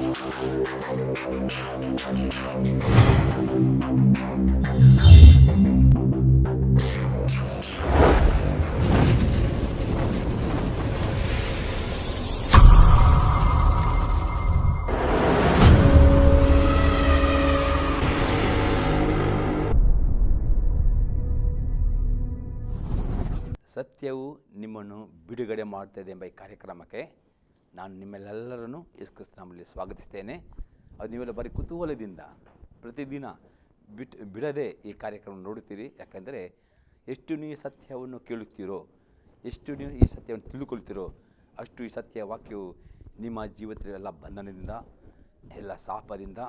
ಸತ್ಯವು ನಿಮ್ಮನ್ನು ಬಿಡುಗಡೆ ಮಾಡ್ತದೆ ಎಂಬ ಈ ಕಾರ್ಯಕ್ರಮಕ್ಕೆ ನಾನು ನಿಮ್ಮೆಲ್ಲರನ್ನು ಯೇಸು ಕ್ರಿಸ್ತನಲ್ಲಿ ಸ್ವಾಗತಿಸ್ತೇನೆ. ಅದು ನೀವೆಲ್ಲ ಬರೀ ಕುತೂಹಲದಿಂದ ಪ್ರತಿದಿನ ಬಿಡದೆ ಈ ಕಾರ್ಯಕ್ರಮ ನೋಡುತ್ತೀರಿ. ಯಾಕೆಂದರೆ ಎಷ್ಟು ನೀವು ಸತ್ಯವನ್ನು ಕೇಳುತ್ತೀರೋ, ಎಷ್ಟು ನೀವು ಈ ಸತ್ಯವನ್ನು ತಿಳಿದುಕೊಳ್ತೀರೋ, ಅಷ್ಟು ಈ ಸತ್ಯ ವಾಕ್ಯವು ನಿಮ್ಮ ಜೀವಿತದ ಎಲ್ಲ ಬಂಧನದಿಂದ, ಎಲ್ಲ ಶಾಪದಿಂದ,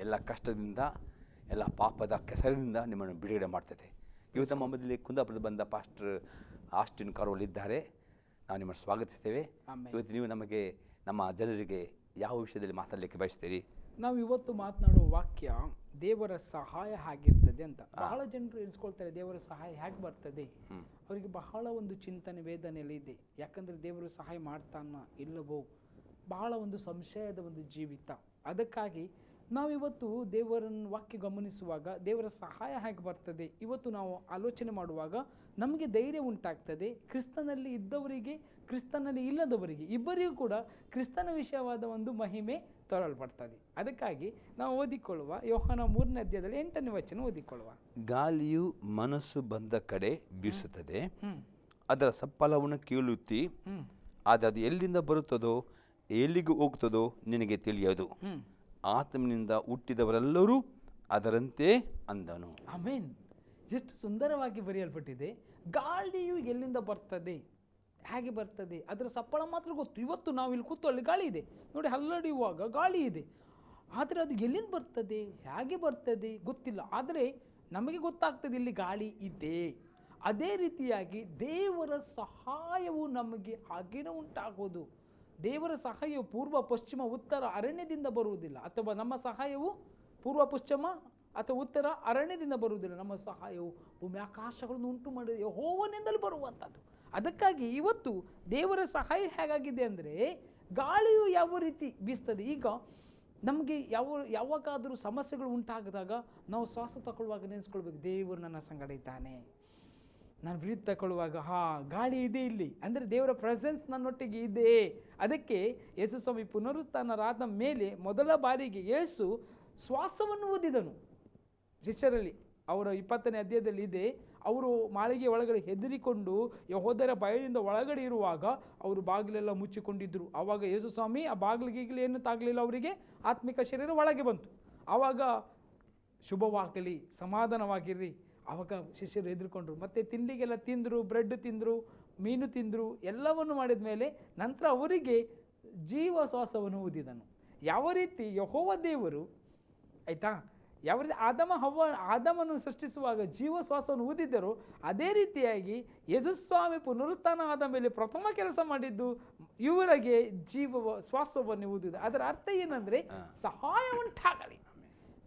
ಎಲ್ಲ ಕಷ್ಟದಿಂದ, ಎಲ್ಲ ಪಾಪದ ಕೆಸರಿನಿಂದ ನಿಮ್ಮನ್ನು ಬಿಡುಗಡೆ ಮಾಡ್ತದೆ. ಇವತ್ತು ನಮ್ಮ ಮಧ್ಯದಲ್ಲಿ ಕುಂದಾಪುರದ ಬಂದ ಪಾಸ್ಟರ್ ಆಸ್ಟಿನ್ ಕಾರೋಲ್ ಇದ್ದಾರೆ. ನಾವು ನಿಮ್ಮನ್ನು ಸ್ವಾಗತಿಸ್ತೇವೆ. ಇವತ್ತು ನೀವು ನಮಗೆ, ನಮ್ಮ ಜನರಿಗೆ ಯಾವ ವಿಷಯದಲ್ಲಿ ಮಾತಾಡಲಿಕ್ಕೆ ಬಯಸ್ತೀರಿ? ನಾವು ಇವತ್ತು ಮಾತನಾಡುವ ವಾಕ್ಯ ದೇವರ ಸಹಾಯ ಹೇಗಿರ್ತದೆ ಅಂತ. ಬಹಳ ಜನರು ಎನಿಸ್ಕೊಳ್ತಾರೆ ದೇವರ ಸಹಾಯ ಹೇಗೆ ಬರ್ತದೆ. ಅವರಿಗೆ ಬಹಳ ಒಂದು ಚಿಂತನೆ ವೇದನೆಯಲ್ಲಿ ಇದೆ. ಯಾಕಂದರೆ ದೇವರು ಸಹಾಯ ಮಾಡ್ತಾನ ಇಲ್ಲವೋ, ಬಹಳ ಒಂದು ಸಂಶಯದ ಒಂದು ಜೀವಿತ. ಅದಕ್ಕಾಗಿ ನಾವಿವತ್ತು ದೇವರನ್ನು ವಾಕ್ಯ ಗಮನಿಸುವಾಗ ದೇವರ ಸಹಾಯ ಹೇಗೆ ಬರ್ತದೆ ಇವತ್ತು ನಾವು ಆಲೋಚನೆ ಮಾಡುವಾಗ ನಮಗೆ ಧೈರ್ಯ ಉಂಟಾಗ್ತದೆ. ಕ್ರಿಸ್ತನಲ್ಲಿ ಇದ್ದವರಿಗೆ, ಕ್ರಿಸ್ತನಲ್ಲಿ ಇಲ್ಲದವರಿಗೆ ಇಬ್ಬರಿಗೂ ಕೂಡ ಕ್ರಿಸ್ತನ ವಿಷಯವಾದ ಒಂದು ಮಹಿಮೆ ತರಲ್ಪಡ್ತದೆ. ಅದಕ್ಕಾಗಿ ನಾವು ಓದಿಕೊಳ್ಳುವ ಯೋಹಾನ 3ನೇ ಅಧ್ಯಾಯದಲ್ಲಿ 8ನೇ ವಚನ ಓದಿಕೊಳ್ಳುವ. ಗಾಳಿಯು ಮನಸ್ಸು ಬಂದ ಕಡೆ ಬೀಸುತ್ತದೆ, ಅದರ ಸಫಲವನ್ನು ಕೇಳುತ್ತಿ, ಆದರೆ ಅದು ಎಲ್ಲಿಂದ ಬರುತ್ತದೋ ಎಲ್ಲಿಗೂ ಹೋಗ್ತದೋ ನಿನಗೆ ತಿಳಿಯದು. ಆತ್ಮನಿಂದ ಹುಟ್ಟಿದವರೆಲ್ಲರೂ ಅದರಂತೆ ಅಂದನು. ಆಮೆನ್. ಎಷ್ಟು ಸುಂದರವಾಗಿ ಬರೆಯಲ್ಪಟ್ಟಿದೆ. ಗಾಳಿಯು ಎಲ್ಲಿಂದ ಬರ್ತದೆ, ಹೇಗೆ ಬರ್ತದೆ, ಅದರ ಸಪ್ಪಳ ಮಾತ್ರ ಗೊತ್ತು. ಇವತ್ತು ನಾವು ಇಲ್ಲಿ ಕೂತು ಅಲ್ಲಿ ಗಾಳಿ ಇದೆ ನೋಡಿ, ಹಲ್ಲಡಿಯುವಾಗ ಗಾಳಿ ಇದೆ. ಆದರೆ ಅದು ಎಲ್ಲಿಂದ ಬರ್ತದೆ, ಹೇಗೆ ಬರ್ತದೆ ಗೊತ್ತಿಲ್ಲ. ಆದರೆ ನಮಗೆ ಗೊತ್ತಾಗ್ತದೆ ಇಲ್ಲಿ ಗಾಳಿ ಇದೆ. ಅದೇ ರೀತಿಯಾಗಿ ದೇವರ ಸಹಾಯವು ನಮಗೆ ಹಾಗೇನೂ ಉಂಟಾಗೋದು. ದೇವರ ಸಹಾಯವು ಪೂರ್ವ ಪಶ್ಚಿಮ ಉತ್ತರ ಅರಣ್ಯದಿಂದ ಬರುವುದಿಲ್ಲ, ಅಥವಾ ನಮ್ಮ ಸಹಾಯವು ಪೂರ್ವ ಪಶ್ಚಿಮ ಅಥವಾ ಉತ್ತರ ಅರಣ್ಯದಿಂದ ಬರುವುದಿಲ್ಲ. ನಮ್ಮ ಸಹಾಯವು ಭೂಮಿ ಆಕಾಶಗಳನ್ನು ಉಂಟು ಮಾಡಿ ಯೆಹೋವನಿಂದಲೂ ಬರುವಂಥದ್ದು. ಅದಕ್ಕಾಗಿ ಇವತ್ತು ದೇವರ ಸಹಾಯ ಹೇಗಾಗಿದೆ ಅಂದರೆ, ಗಾಳಿಯು ಯಾವ ರೀತಿ ಬೀಸ್ತದೆ. ಈಗ ನಮಗೆ ಯಾವಾಗಾದರೂ ಸಮಸ್ಯೆಗಳು ಉಂಟಾಗಿದಾಗ ನಾವು ಶ್ವಾಸ ತಗೊಳ್ಳುವಾಗ ನೆನೆಸ್ಕೊಳ್ಬೇಕು, ದೇವರು ನನ್ನ ಸಂಗಡ ಇದ್ದಾನೆ. ನಾನು ಬ್ರೀತ್ ತಗೊಳ್ಳುವಾಗ ಗಾಳಿ ಇದೆ ಇಲ್ಲಿ, ಅಂದರೆ ದೇವರ ಪ್ರೆಸೆನ್ಸ್ ನನ್ನೊಟ್ಟಿಗೆ ಇದೆ. ಅದಕ್ಕೆ ಯೇಸು ಸ್ವಾಮಿ ಪುನರುತ್ಥಾನರಾದ ಮೇಲೆ ಮೊದಲ ಬಾರಿಗೆ ಯೇಸು ಶ್ವಾಸವನ್ನು ಊದಿದನು ಶಿಷ್ಯರಲ್ಲಿ. ಅವರ 20ನೇ ಅಧ್ಯಾಯದಲ್ಲಿ ಇದೆ. ಅವರು ಮಾಳಿಗೆ ಒಳಗಡೆ ಹೆದರಿಕೊಂಡು ಯೆಹೂದ್ಯರ ಭಯದಿಂದ ಒಳಗಡೆ ಇರುವಾಗ ಅವರು ಬಾಗಿಲೆಲ್ಲ ಮುಚ್ಚಿಕೊಂಡಿದ್ದರು. ಆವಾಗ ಯೇಸು ಸ್ವಾಮಿ ಆ ಬಾಗಿಲಿಗೆ ಏನು ತಾಗಲಿಲ್ಲ, ಅವರಿಗೆ ಆತ್ಮಿಕ ಶರೀರ ಒಳಗೆ ಬಂತು. ಆವಾಗ ಶುಭವಾಗಲಿ, ಸಮಾಧಾನವಾಗಿರ್ರಿ. ಆವಾಗ ಶಿಷ್ಯರು ಹೆದರ್ಕೊಂಡ್ರು. ಮತ್ತು ತಿಂಡಿಗೆಲ್ಲ ತಿಂದರು, ಬ್ರೆಡ್ ತಿಂದರು, ಮೀನು ತಿಂದರು, ಎಲ್ಲವನ್ನು ಮಾಡಿದ ಮೇಲೆ ನಂತರ ಅವರಿಗೆ ಜೀವ ಶ್ವಾಸವನ್ನು ಊದಿದನು. ಯಾವ ರೀತಿ ಯೆಹೋವ ದೇವರು ಆಯಿತಾ, ಯಾವ ರೀತಿ ಆದಮನ್ನು ಸೃಷ್ಟಿಸುವಾಗ ಜೀವ ಶ್ವಾಸವನ್ನು ಊದಿದ್ದರು, ಅದೇ ರೀತಿಯಾಗಿ ಯೇಸುಸ್ವಾಮಿ ಪುನರುತ್ಥಾನ ಆದ ಮೇಲೆ ಪ್ರಥಮ ಕೆಲಸ ಮಾಡಿದ್ದು ಇವರಿಗೆ ಜೀವ ಶ್ವಾಸವನ್ನು ಊದಿದ. ಅದರ ಅರ್ಥ ಏನಂದರೆ ಸಹಾಯ ಉಂಟಾಗಲಿ.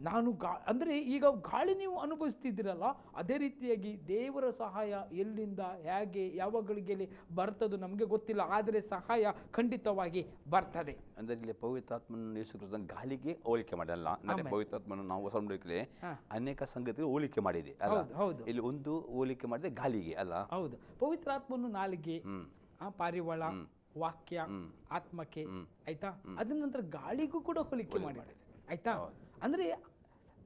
ನಾನು ಅಂದರೆ ಈಗ ಗಾಳಿ ನೀವು ಅನುಭವಿಸ್ತಿದ್ದೀರಲ್ಲ, ಅದೇ ರೀತಿಯಾಗಿ ದೇವರ ಸಹಾಯ ಎಲ್ಲಿಂದ, ಹೇಗೆ, ಯಾವ ಗಳಿಗೆಯಲ್ಲಿ ಬರ್ತದೋ ನಮಗೆ ಗೊತ್ತಿಲ್ಲ, ಆದರೆ ಸಹಾಯ ಖಂಡಿತವಾಗಿ ಬರ್ತದೆ. ಅಂದರೆ ಇಲ್ಲಿ ಪವಿತ್ರಾತ್ಮನ ಯೇಸು ಕ್ರಿಸ್ತನ ಗಾಳಿಗೆ ಹೋಲಿಕೆ ಮಾಡಲ್ಲ. ಅಂದರೆ ಪವಿತ್ರಾತ್ಮನ ನಾವು ಹೊಸ ನಂಬಿಕೆಯಲ್ಲಿ ಅನೇಕ ಸಂಗತಿಗಳು ಹೋಲಿಕೆ ಮಾಡಿದೆ ಅಲ್ಲ. ಹೌದು, ಇಲ್ಲಿ ಒಂದು ಹೋಲಿಕೆ ಮಾಡಿದೆ ಗಾಳಿಗೆ ಅಲ್ಲ. ಹೌದು, ಪವಿತ್ರಾತ್ಮನು ನಾಲಿಗೆ, ಪಾರಿವಾಳ, ವಾಕ್ಯ, ಆತ್ಮಕ್ಕೆ ಆಯ್ತಾ. ಅದ ನಂತರ ಗಾಳಿಗೂ ಕೂಡ ಹೋಲಿಕೆ ಮಾಡಿದೆ ಆಯ್ತಾ. ಅಂದರೆ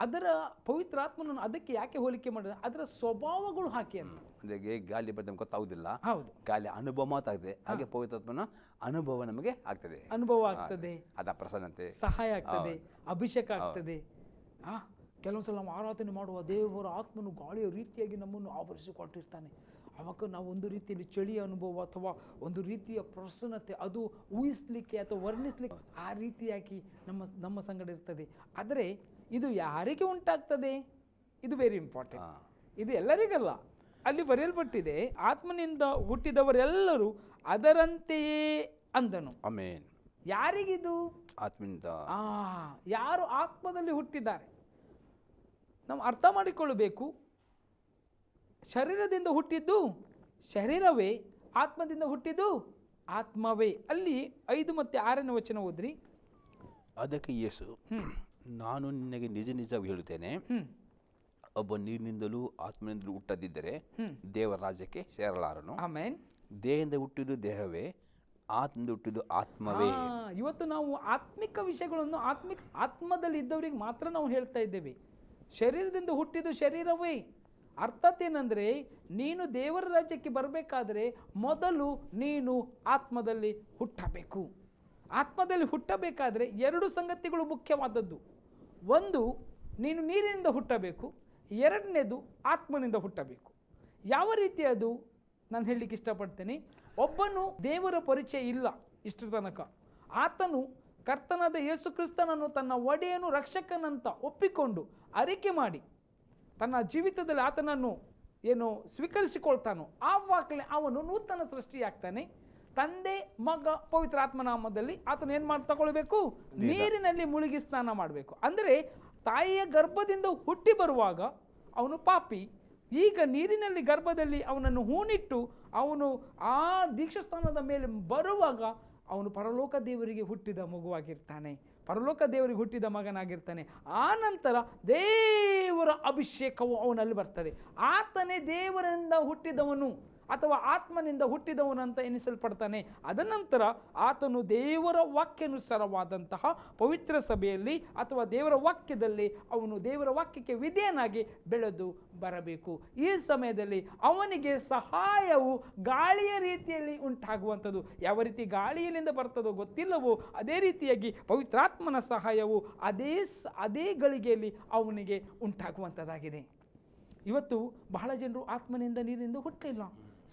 ಅದರ ಪವಿತ್ರಾತ್ಮನನ್ನು ಅದಕ್ಕೆ ಯಾಕೆ ಹೋಲಿಕೆ ಮಾಡಿದ್ರೆ ಅದರ ಸ್ವಭಾವಗಳು ಹಾಕಿ ಅಂತ. ಅಂದರೆ ಗಾಳಿ ಬರ್ತದೆ ಗೊತ್ತಾಗುದಿಲ್ಲ, ಹೌದು, ಗಾಳಿ ಅನುಭವ ಮಾತಾಗಿದೆ. ಹಾಗೆ ಪವಿತ್ರಾತ್ಮನ ಅನುಭವ ನಮಗೆ ಆಗ್ತದೆ, ಅನುಭವ ಆಗ್ತದೆ, ಅದ ಪ್ರಸನ್ನತೆ, ಸಹಾಯ ಆಗ್ತದೆ, ಅಭಿಷೇಕ ಆಗ್ತದೆ. ಕೆಲವೊಂದ್ಸಲ ನಾವು ಆರಾಧನೆ ಮಾಡುವ ದೇವರ ಆತ್ಮನು ಗಾಳಿಯ ರೀತಿಯಾಗಿ ನಮ್ಮನ್ನು ಆವರಿಸಿಕೊಟ್ಟಿರ್ತಾನೆ. ಆವಾಗ ನಾವು ಒಂದು ರೀತಿಯಲ್ಲಿ ಚಳಿಯ ಅನುಭವ ಅಥವಾ ಒಂದು ರೀತಿಯ ಪ್ರಸನ್ನತೆ, ಅದು ಊಹಿಸ್ಲಿಕ್ಕೆ ಅಥವಾ ವರ್ಣಿಸ್ಲಿಕ್ಕೆ ಆ ರೀತಿಯಾಗಿ ನಮ್ಮ ಸಂಗಡ ಇರ್ತದೆ. ಆದರೆ ಇದು ಯಾರಿಗೆ ಉಂಟಾಗ್ತದೆ, ಇದು ವೆರಿ ಇಂಪಾರ್ಟೆಂಟ್. ಇದು ಎಲ್ಲರಿಗಲ್ಲ. ಅಲ್ಲಿ ಬರೆಯಲ್ಪಟ್ಟಿದೆ, ಆತ್ಮನಿಂದ ಹುಟ್ಟಿದವರೆಲ್ಲರೂ ಅದರಂತೆಯೇ ಅಂದನು. ಆಮೆನ್. ಯಾರಿಗಿದು? ಆತ್ಮನಿಂದ. ಯಾರು ಆತ್ಮದಲ್ಲಿ ಹುಟ್ಟಿದ್ದಾರೆ ನಾವು ಅರ್ಥ ಮಾಡಿಕೊಳ್ಳಬೇಕು. ಶರೀರದಿಂದ ಹುಟ್ಟಿದ್ದು ಶರೀರವೇ, ಆತ್ಮದಿಂದ ಹುಟ್ಟಿದ್ದು ಆತ್ಮವೇ. ಅಲ್ಲಿ 5 ಮತ್ತು 6ನೇ ವಚನ ಓದ್ರಿ. ಅದಕ್ಕೆ ಯೇಸು, ನಾನು ನಿನಗೆ ನಿಜ ನಿಜವಾಗಿ ಹೇಳುತ್ತೇನೆ, ಒಬ್ಬ ನೀರಿನಿಂದಲೂ ಆತ್ಮನಿಂದಲೂ ಹುಟ್ಟದಿದ್ದರೆ ದೇವರ ರಾಜ್ಯಕ್ಕೆ ಸೇರಲಾರನು. ಆಮೇನ್. ದೇಹದಿಂದ ಹುಟ್ಟಿದ್ದು ದೇಹವೇ, ಆತ್ಮದಿಂದ ಹುಟ್ಟಿದ್ದು ಆತ್ಮವೇ. ಇವತ್ತು ನಾವು ಆತ್ಮಿಕ ವಿಷಯಗಳನ್ನು ಆತ್ಮದಲ್ಲಿ ಇದ್ದವರಿಗೆ ಮಾತ್ರ ನಾವು ಹೇಳ್ತಾ ಇದ್ದೇವೆ. ಶರೀರದಿಂದ ಹುಟ್ಟಿದ್ದು ಶರೀರವೇ. ಅರ್ಥಾತ್ ಏನಂದರೆ, ನೀನು ದೇವರ ರಾಜ್ಯಕ್ಕೆ ಬರಬೇಕಾದ್ರೆ ಮೊದಲು ನೀನು ಆತ್ಮದಲ್ಲಿ ಹುಟ್ಟಬೇಕು. ಆತ್ಮದಲ್ಲಿ ಹುಟ್ಟಬೇಕಾದ್ರೆ 2 ಸಂಗತಿಗಳು ಮುಖ್ಯವಾದದ್ದು. ಒಂದು, ನೀನು ನೀರಿನಿಂದ ಹುಟ್ಟಬೇಕು. 2ನೇದು ಆತ್ಮನಿಂದ ಹುಟ್ಟಬೇಕು. ಯಾವ ರೀತಿ ಅದು ನಾನು ಹೇಳಲಿಕ್ಕೆ ಇಷ್ಟಪಡ್ತೇನೆ. ಒಬ್ಬನು ದೇವರ ಪರಿಚಯ ಇಲ್ಲ ಇಷ್ಟರ ತನಕ, ಆತನು ಕರ್ತನಾದ ಯೇಸು ಕ್ರಿಸ್ತನನ್ನು ತನ್ನ ಒಡೆಯನು ರಕ್ಷಕನಂತ ಒಪ್ಪಿಕೊಂಡು ಅರಿಕೆ ಮಾಡಿ ತನ್ನ ಜೀವಿತದಲ್ಲಿ ಆತನನ್ನು ಏನು ಸ್ವೀಕರಿಸಿಕೊಳ್ತಾನೋ ಆವಾಗಲೇ ಅವನು ನೂತನ ಸೃಷ್ಟಿಯಾಗ್ತಾನೆ. ತಂದೆ, ಮಗ, ಪವಿತ್ರ ಆತ್ಮನಾಮದಲ್ಲಿ ಆತನು ಏನು ತಗೊಳ್ಬೇಕು? ನೀರಿನಲ್ಲಿ ಮುಳುಗಿ ಸ್ನಾನ ಮಾಡಬೇಕು. ಅಂದರೆ ತಾಯಿಯ ಗರ್ಭದಿಂದ ಹುಟ್ಟಿ ಬರುವಾಗ ಅವನು ಪಾಪಿ. ಈಗ ನೀರಿನಲ್ಲಿ ಗರ್ಭದಲ್ಲಿ ಅವನನ್ನು ಹೂಣಿಟ್ಟು ಅವನು ಆ ದೀಕ್ಷಾಸ್ಥಾನದ ಮೇಲೆ ಬರುವಾಗ ಅವನು ಪರಲೋಕ ದೇವರಿಗೆ ಹುಟ್ಟಿದ ಮಗುವಾಗಿರ್ತಾನೆ, ಪರಲೋಕ ದೇವರಿಗೆ ಹುಟ್ಟಿದ ಮಗನಾಗಿರ್ತಾನೆ. ಆ ನಂತರ ದೇವರ ಅಭಿಷೇಕವು ಅವನಲ್ಲಿ ಬರ್ತದೆ. ಆತನೇ ದೇವರಿಂದ ಹುಟ್ಟಿದವನು ಅಥವಾ ಆತ್ಮನಿಂದ ಹುಟ್ಟಿದವನು ಅಂತ ಎನಿಸಲ್ಪಡ್ತಾನೆ. ಅದನಂತರ ಆತನು ದೇವರ ವಾಕ್ಯಾನುಸಾರವಾದಂತಹ ಪವಿತ್ರ ಸಭೆಯಲ್ಲಿ ಅಥವಾ ದೇವರ ವಾಕ್ಯದಲ್ಲಿ ಅವನು ದೇವರ ವಾಕ್ಯಕ್ಕೆ ವಿಧೇಯನಾಗಿ ಬೆಳೆದು ಬರಬೇಕು. ಈ ಸಮಯದಲ್ಲಿ ಅವನಿಗೆ ಸಹಾಯವು ಗಾಳಿಯ ರೀತಿಯಲ್ಲಿ ಉಂಟಾಗುವಂಥದ್ದು. ಯಾವ ರೀತಿ ಗಾಳಿಯಲ್ಲಿಂದ ಬರ್ತದೋ ಗೊತ್ತಿಲ್ಲವೋ ಅದೇ ರೀತಿಯಾಗಿ ಪವಿತ್ರಾತ್ಮನ ಸಹಾಯವು ಅದೇ ಗಳಿಗೆಯಲ್ಲಿ ಅವನಿಗೆ ಉಂಟಾಗುವಂಥದ್ದಾಗಿದೆ. ಇವತ್ತು ಬಹಳ ಜನರು ಆತ್ಮನಿಂದ ನೀರಿನಿಂದ ಹುಟ್ಟಲಿಲ್ಲ.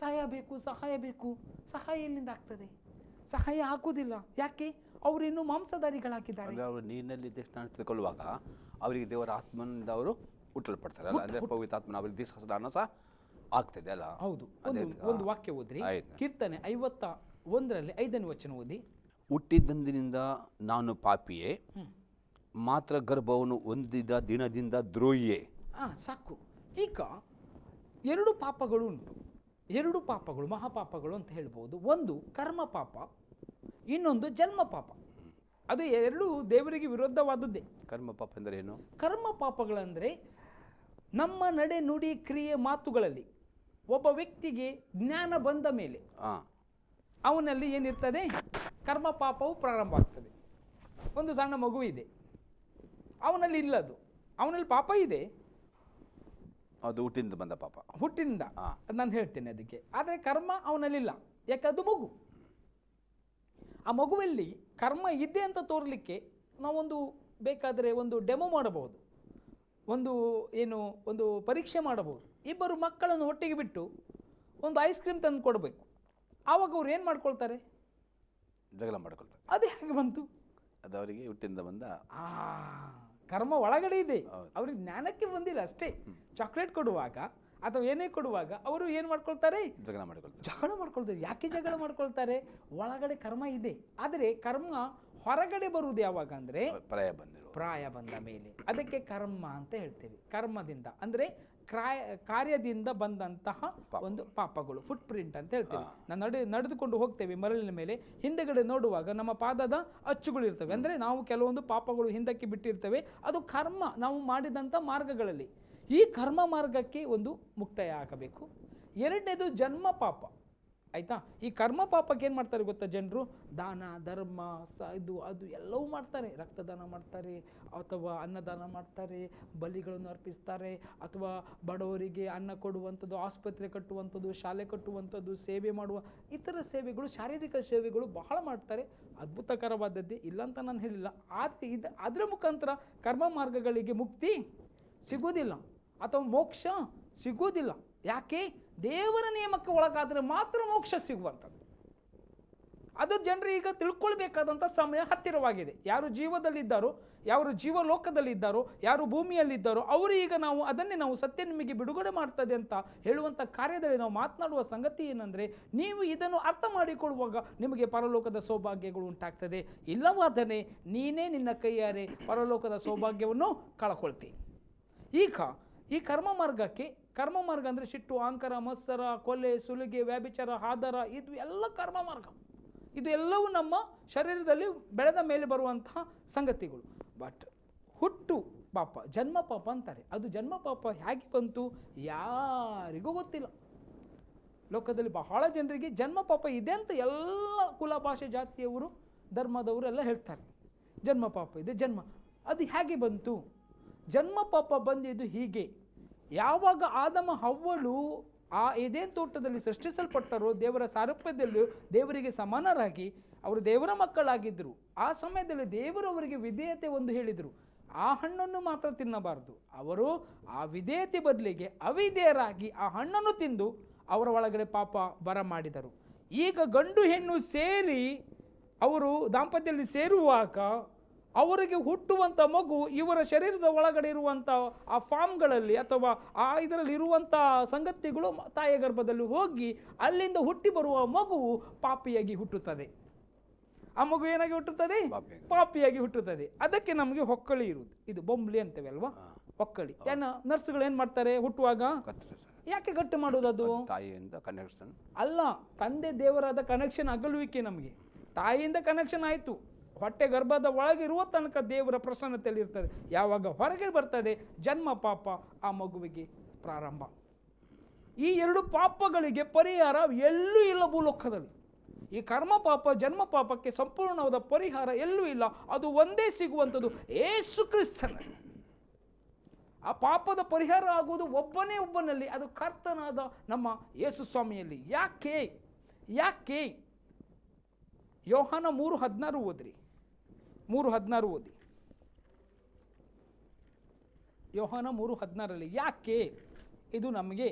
ಸಹಾಯ ಬೇಕು, ಸಹಾಯ ಬೇಕು. ಸಹಾಯ ಎಲ್ಲಿಂದ ಆಗ್ತದೆ? ಸಹಾಯ ಆಗುವುದಿಲ್ಲ. ಯಾಕೆ? ಅವರು ಇನ್ನೂ ಮಾಂಸಧಾರಿಗಳಾಗಿದ್ದಾರೆ. ಅವರು ನೀರಿನಲ್ಲಿ ಸ್ನಾನ ತೆಗೆದುಕೊಳ್ಳುವಾಗ ಅವರಿಗೆ ದೇವರ ಆತ್ಮನಿಂದ ಅವರು ಹುಟ್ಟಲ್ಪಡ್ತಾರೆ ಅಲ್ಲ, ಅಂದರೆ ಪವಿತ್ರ ಆತ್ಮನ ಅವರಿಗೆ ದೀಕ್ಷಾಸ್ನಾನ ಸಹ ಆಗ್ತದೆ ಅಲ್ಲ. ಹೌದು. ಒಂದು ವಾಕ್ಯ ಓದ್ರಿ, ಕೀರ್ತನೆ 51ರಲ್ಲಿ 5ನೇ ವಚನ ಓದಿ. ಹುಟ್ಟಿದಂದಿನಿಂದ ನಾನು ಪಾಪಿಯೇ, ಮಾತ್ರ ಗರ್ಭವನ್ನು ಹೊಂದಿದ ದಿನದಿಂದ ದ್ರೋಹಿಯೇ. ಸಾಕು. ಈಗ 2 ಪಾಪಗಳು ಉಂಟು. 2 ಪಾಪಗಳು, ಮಹಾಪಾಪಗಳು ಅಂತ ಹೇಳ್ಬೋದು. ಒಂದು ಕರ್ಮ ಪಾಪ, ಇನ್ನೊಂದು ಜನ್ಮ ಪಾಪ. ಅದು 2 ದೇವರಿಗೆ ವಿರುದ್ಧವಾದದ್ದೇ. ಕರ್ಮ ಪಾಪ ಅಂದರೆ ಏನು? ಕರ್ಮ ಪಾಪಗಳಂದರೆ ನಮ್ಮ ನಡೆ, ನುಡಿ, ಕ್ರಿಯೆ, ಮಾತುಗಳಲ್ಲಿ ಒಬ್ಬ ವ್ಯಕ್ತಿಗೆ ಜ್ಞಾನ ಬಂದ ಮೇಲೆ ಅವನಲ್ಲಿ ಏನಿರ್ತದೆ? ಕರ್ಮ ಪಾಪವು ಪ್ರಾರಂಭ ಆಗ್ತದೆ. ಒಂದು ಸಣ್ಣ ಮಗು ಇದೆ, ಅವನಲ್ಲಿ ಇಲ್ಲದು, ಅವನಲ್ಲಿ ಪಾಪ ಇದೆ, ಅದು ಹುಟ್ಟಿನಿಂದ ಬಂದ ಪಾಪ, ಹುಟ್ಟಿನಿಂದ ನಾನು ಹೇಳ್ತೇನೆ ಅದಕ್ಕೆ. ಆದರೆ ಕರ್ಮ ಅವನಲ್ಲಿಲ್ಲ. ಯಾಕೆ? ಅದು ಮಗು. ಆ ಮಗುವಲ್ಲಿ ಕರ್ಮ ಇದೆ ಅಂತ ತೋರಲಿಕ್ಕೆ ನಾವೊಂದು ಬೇಕಾದರೆ ಒಂದು ಡೆಮೋ ಮಾಡಬಹುದು, ಒಂದು ಪರೀಕ್ಷೆ ಮಾಡಬಹುದು. 2 ಮಕ್ಕಳನ್ನು ಒಟ್ಟಿಗೆ ಬಿಟ್ಟು ಒಂದು ಐಸ್ ಕ್ರೀಮ್ ತಂದು ಕೊಡಬೇಕು. ಆವಾಗ ಅವ್ರು ಏನು ಮಾಡ್ಕೊಳ್ತಾರೆ? ಜಗಳ ಮಾಡ್ಕೊಳ್ತಾರೆ. ಅದೇ ಹಾಗೆ ಬಂತು. ಅದು ಅವರಿಗೆ ಹುಟ್ಟಿನಿಂದ ಬಂದ ಕರ್ಮ ಒಳಗಡೆ ಇದೆ, ಅವ್ರಿಗೆ ಜ್ಞಾನಕ್ಕೆ ಬಂದಿಲ್ಲ ಅಷ್ಟೇ. ಚಾಕ್ಲೇಟ್ ಕೊಡುವಾಗ ಅಥವಾ ಏನೇ ಕೊಡುವಾಗ ಅವರು ಏನು ಮಾಡ್ಕೊಳ್ತಾರೆ? ಜಗಳ ಮಾಡ್ಕೊಳ್ತಾರೆ. ಯಾಕೆ ಜಗಳ ಮಾಡ್ಕೊಳ್ತಾರೆ? ಒಳಗಡೆ ಕರ್ಮ ಇದೆ. ಆದರೆ ಕರ್ಮ ಹೊರಗಡೆ ಬರುವುದು ಯಾವಾಗ ಅಂದರೆ ಪ್ರಾಯ ಬಂದ ಮೇಲೆ. ಅದಕ್ಕೆ ಕರ್ಮ ಅಂತ ಹೇಳ್ತೇವೆ. ಕರ್ಮದಿಂದ ಅಂದರೆ ಕಾರ್ಯದಿಂದ ಬಂದಂತಹ ಒಂದು ಪಾಪಗಳು, ಫುಟ್ ಪ್ರಿಂಟ್ ಅಂತ ಹೇಳ್ತೇವೆ. ನಾವು ನಡೆದುಕೊಂಡು ಹೋಗ್ತೇವೆ ಮರಳಿನ ಮೇಲೆ, ಹಿಂದೆಗಡೆ ನೋಡುವಾಗ ನಮ್ಮ ಪಾದದ ಅಚ್ಚುಗಳು ಇರ್ತವೆ. ಅಂದರೆ ನಾವು ಕೆಲವೊಂದು ಪಾಪಗಳು ಹಿಂದಕ್ಕೆ ಬಿಟ್ಟಿರ್ತೇವೆ. ಅದು ಕರ್ಮ, ನಾವು ಮಾಡಿದಂಥ ಮಾರ್ಗಗಳಲ್ಲಿ. ಈ ಕರ್ಮ ಮಾರ್ಗಕ್ಕೆ ಒಂದು ಮುಕ್ತಾಯ ಆಗಬೇಕು. 2ನೇದು ಜನ್ಮ ಪಾಪ. ಆಯಿತಾ? ಈ ಕರ್ಮ ಪಾಪಕ್ಕೆ ಏನು ಮಾಡ್ತಾರೆ ಗೊತ್ತಾ ಜನರು? ದಾನ, ಧರ್ಮ, ಅದು ಎಲ್ಲವೂ ಮಾಡ್ತಾರೆ. ರಕ್ತದಾನ ಮಾಡ್ತಾರೆ, ಅಥವಾ ಅನ್ನದಾನ ಮಾಡ್ತಾರೆ, ಬಲಿಗಳನ್ನು ಅರ್ಪಿಸ್ತಾರೆ, ಅಥವಾ ಬಡವರಿಗೆ ಅನ್ನ ಕೊಡುವಂಥದ್ದು, ಆಸ್ಪತ್ರೆ ಕಟ್ಟುವಂಥದ್ದು, ಶಾಲೆ ಕಟ್ಟುವಂಥದ್ದು, ಸೇವೆ ಮಾಡುವ ಇತರ ಸೇವೆಗಳು, ಶಾರೀರಿಕ ಸೇವೆಗಳು ಬಹಳ ಮಾಡ್ತಾರೆ. ಅದ್ಭುತಕರವಾದದ್ದೇ, ಇಲ್ಲ ಅಂತ ನಾನು ಹೇಳಿಲ್ಲ. ಆದರೆ ಅದರ ಮುಖಾಂತರ ಕರ್ಮ ಮಾರ್ಗಗಳಿಗೆ ಮುಕ್ತಿ ಸಿಗೋದಿಲ್ಲ ಅಥವಾ ಮೋಕ್ಷ ಸಿಗೋದಿಲ್ಲ. ಯಾಕೆ? ದೇವರ ನಿಯಮಕ್ಕೆ ಒಳಗಾದರೆ ಮಾತ್ರ ಮೋಕ್ಷ ಸಿಗುವಂಥದ್ದು. ಅದು ಜನರು ಈಗ ತಿಳ್ಕೊಳ್ಬೇಕಾದಂಥ ಸಮಯ ಹತ್ತಿರವಾಗಿದೆ. ಯಾರು ಜೀವದಲ್ಲಿದ್ದಾರೋ, ಯಾರು ಜೀವಲೋಕದಲ್ಲಿದ್ದಾರೋ, ಯಾರು ಭೂಮಿಯಲ್ಲಿದ್ದಾರೋ ಅವರು ಈಗ ಅದನ್ನೇ ನಾವು ಸತ್ಯ ನಿಮಗೆ ಬಿಡುಗಡೆ ಮಾಡ್ತದೆ ಅಂತ ಹೇಳುವಂಥ ಕಾರ್ಯದಲ್ಲಿ ನಾವು ಮಾತನಾಡುವ ಸಂಗತಿ ಏನಂದರೆ, ನೀವು ಇದನ್ನು ಅರ್ಥ ಮಾಡಿಕೊಳ್ಳುವಾಗ ನಿಮಗೆ ಪರಲೋಕದ ಸೌಭಾಗ್ಯಗಳು ಉಂಟಾಗ್ತದೆ. ಇಲ್ಲವಾದರೆ ನೀನೇ ನಿನ್ನ ಕೈಯಾರೆ ಪರಲೋಕದ ಸೌಭಾಗ್ಯವನ್ನು ಕಳ್ಕೊಳ್ತಿ. ಈಗ ಈ ಕರ್ಮ ಮಾರ್ಗ ಅಂದರೆ ಸಿಟ್ಟು, ಅಹಂಕಾರ, ಮತ್ಸರ, ಕೊಲೆ, ಸುಲಿಗೆ, ವ್ಯಾಭಿಚಾರ, ಆದರ, ಇದು ಎಲ್ಲ ಕರ್ಮ ಮಾರ್ಗ. ಇದು ಎಲ್ಲವೂ ನಮ್ಮ ಶರೀರದಲ್ಲಿ ಬೆಳೆದ ಮೇಲೆ ಬರುವಂತಹ ಸಂಗತಿಗಳು. ಬಟ್ ಹುಟ್ಟು ಪಾಪ, ಜನ್ಮ ಪಾಪ ಅಂತಾರೆ. ಅದು ಜನ್ಮ ಪಾಪ ಹೇಗೆ ಬಂತು ಯಾರಿಗೂ ಗೊತ್ತಿಲ್ಲ. ಲೋಕದಲ್ಲಿ ಬಹಳ ಜನರಿಗೆ ಜನ್ಮ ಪಾಪ ಇದೆ ಅಂತ ಎಲ್ಲ ಕುಲ ಭಾಷೆ ಜಾತಿಯವರು ಧರ್ಮದವರು ಎಲ್ಲ ಹೇಳ್ತಾರೆ. ಜನ್ಮ ಪಾಪ ಇದೆ, ಅದು ಹೇಗೆ ಬಂತು? ಜನ್ಮ ಪಾಪ ಬಂದಿದ್ದು ಹೀಗೆ, ಯಾವಾಗ ಆದಮ ಹವ್ವಳು ಆ ಏದೇನ್ ತೋಟದಲ್ಲಿ ಸೃಷ್ಟಿಸಲ್ಪಟ್ಟರೋ ದೇವರ ಸಾರೂಪ್ಯದಲ್ಲೂ ದೇವರಿಗೆ ಸಮಾನರಾಗಿ ಅವರು ದೇವರ ಮಕ್ಕಳಾಗಿದ್ದರು. ಆ ಸಮಯದಲ್ಲಿ ದೇವರು ಅವರಿಗೆ ವಿಧೇಯತೆ ಒಂದು ಹೇಳಿದರು, ಆ ಹಣ್ಣನ್ನು ಮಾತ್ರ ತಿನ್ನಬಾರದು. ಅವರು ಆ ವಿಧೇಯತೆ ಬದಲಿಗೆ ಅವಿಧೇಯರಾಗಿ ಆ ಹಣ್ಣನ್ನು ತಿಂದು ಅವರ ಒಳಗಡೆ ಪಾಪ ಬರ ಮಾಡಿದರು. ಈಗ ಗಂಡು ಹೆಣ್ಣು ಸೇರಿ ಅವರು ದಾಂಪತ್ಯದಲ್ಲಿ ಸೇರುವಾಗ ಅವರಿಗೆ ಹುಟ್ಟುವಂಥ ಮಗು ಇವರ ಶರೀರದ ಒಳಗಡೆ ಇರುವಂಥ ಆ ಫಾರ್ಮ್ಗಳಲ್ಲಿ ಅಥವಾ ಆ ಇದರಲ್ಲಿ ಇರುವಂಥ ಸಂಗತಿಗಳು ತಾಯಿಯ ಗರ್ಭದಲ್ಲಿ ಹೋಗಿ ಅಲ್ಲಿಂದ ಹುಟ್ಟಿ ಬರುವ ಮಗುವು ಪಾಪಿಯಾಗಿ ಹುಟ್ಟುತ್ತದೆ. ಆ ಮಗು ಏನಾಗಿ ಹುಟ್ಟುತ್ತದೆ? ಪಾಪಿಯಾಗಿ ಹುಟ್ಟುತ್ತದೆ. ಅದಕ್ಕೆ ನಮಗೆ ಹೊಕ್ಕಳಿ ಇರುವುದು, ಇದು ಬೊಂಬ್ಲಿ ಅಂತೇವೆ ಅಲ್ವಾ, ಹೊಕ್ಕಳಿ. ನರ್ಸ್ಗಳು ಏನು ಮಾಡ್ತಾರೆ ಹುಟ್ಟುವಾಗ? ಯಾಕೆ ಗಟ್ಟಿ ಮಾಡೋದು? ಅದು ತಾಯಿಯಿಂದ ಕನೆಕ್ಷನ್ ಅಲ್ಲ, ತಂದೆ ದೇವರಾದ ಕನೆಕ್ಷನ್ ಅಗಲುವಿಕೆ. ನಮಗೆ ತಾಯಿಯಿಂದ ಕನೆಕ್ಷನ್ ಆಯಿತು, ಹೊಟ್ಟೆ ಗರ್ಭದ ಒಳಗಿರುವ ತನಕ ದೇವರ ಪ್ರಸನ್ನತೆಯಲ್ಲಿ ಇರ್ತದೆ. ಯಾವಾಗ ಹೊರಗೆ ಬರ್ತದೆ ಜನ್ಮ ಪಾಪ, ಆ ಮಗುವಿಗೆ ಪ್ರಾರಂಭ. ಈ ಎರಡು ಪಾಪಗಳಿಗೆ ಪರಿಹಾರ ಎಲ್ಲೂ ಇಲ್ಲ ಭೂಲೋಕದಲ್ಲಿ. ಈ ಕರ್ಮ ಪಾಪ ಜನ್ಮ ಪಾಪಕ್ಕೆ ಸಂಪೂರ್ಣವಾದ ಪರಿಹಾರ ಎಲ್ಲೂ ಇಲ್ಲ. ಅದು ಒಂದೇ ಸಿಗುವಂಥದ್ದು, ಯೇಸು ಕ್ರಿಸ್ತನಲ್ಲಿ. ಆ ಪಾಪದ ಪರಿಹಾರ ಆಗುವುದು ಒಬ್ಬನಲ್ಲಿ, ಅದು ಕರ್ತನಾದ ನಮ್ಮ ಯೇಸು ಸ್ವಾಮಿಯಲ್ಲಿ. ಯಾಕೆ? ಯೋಹಾನ 3:16 ಓದ್ರಿ. 3:16 ಓದಿ. ಯೋಹಾನ 3:16 ಯಾಕೆ ಇದು ನಮಗೆ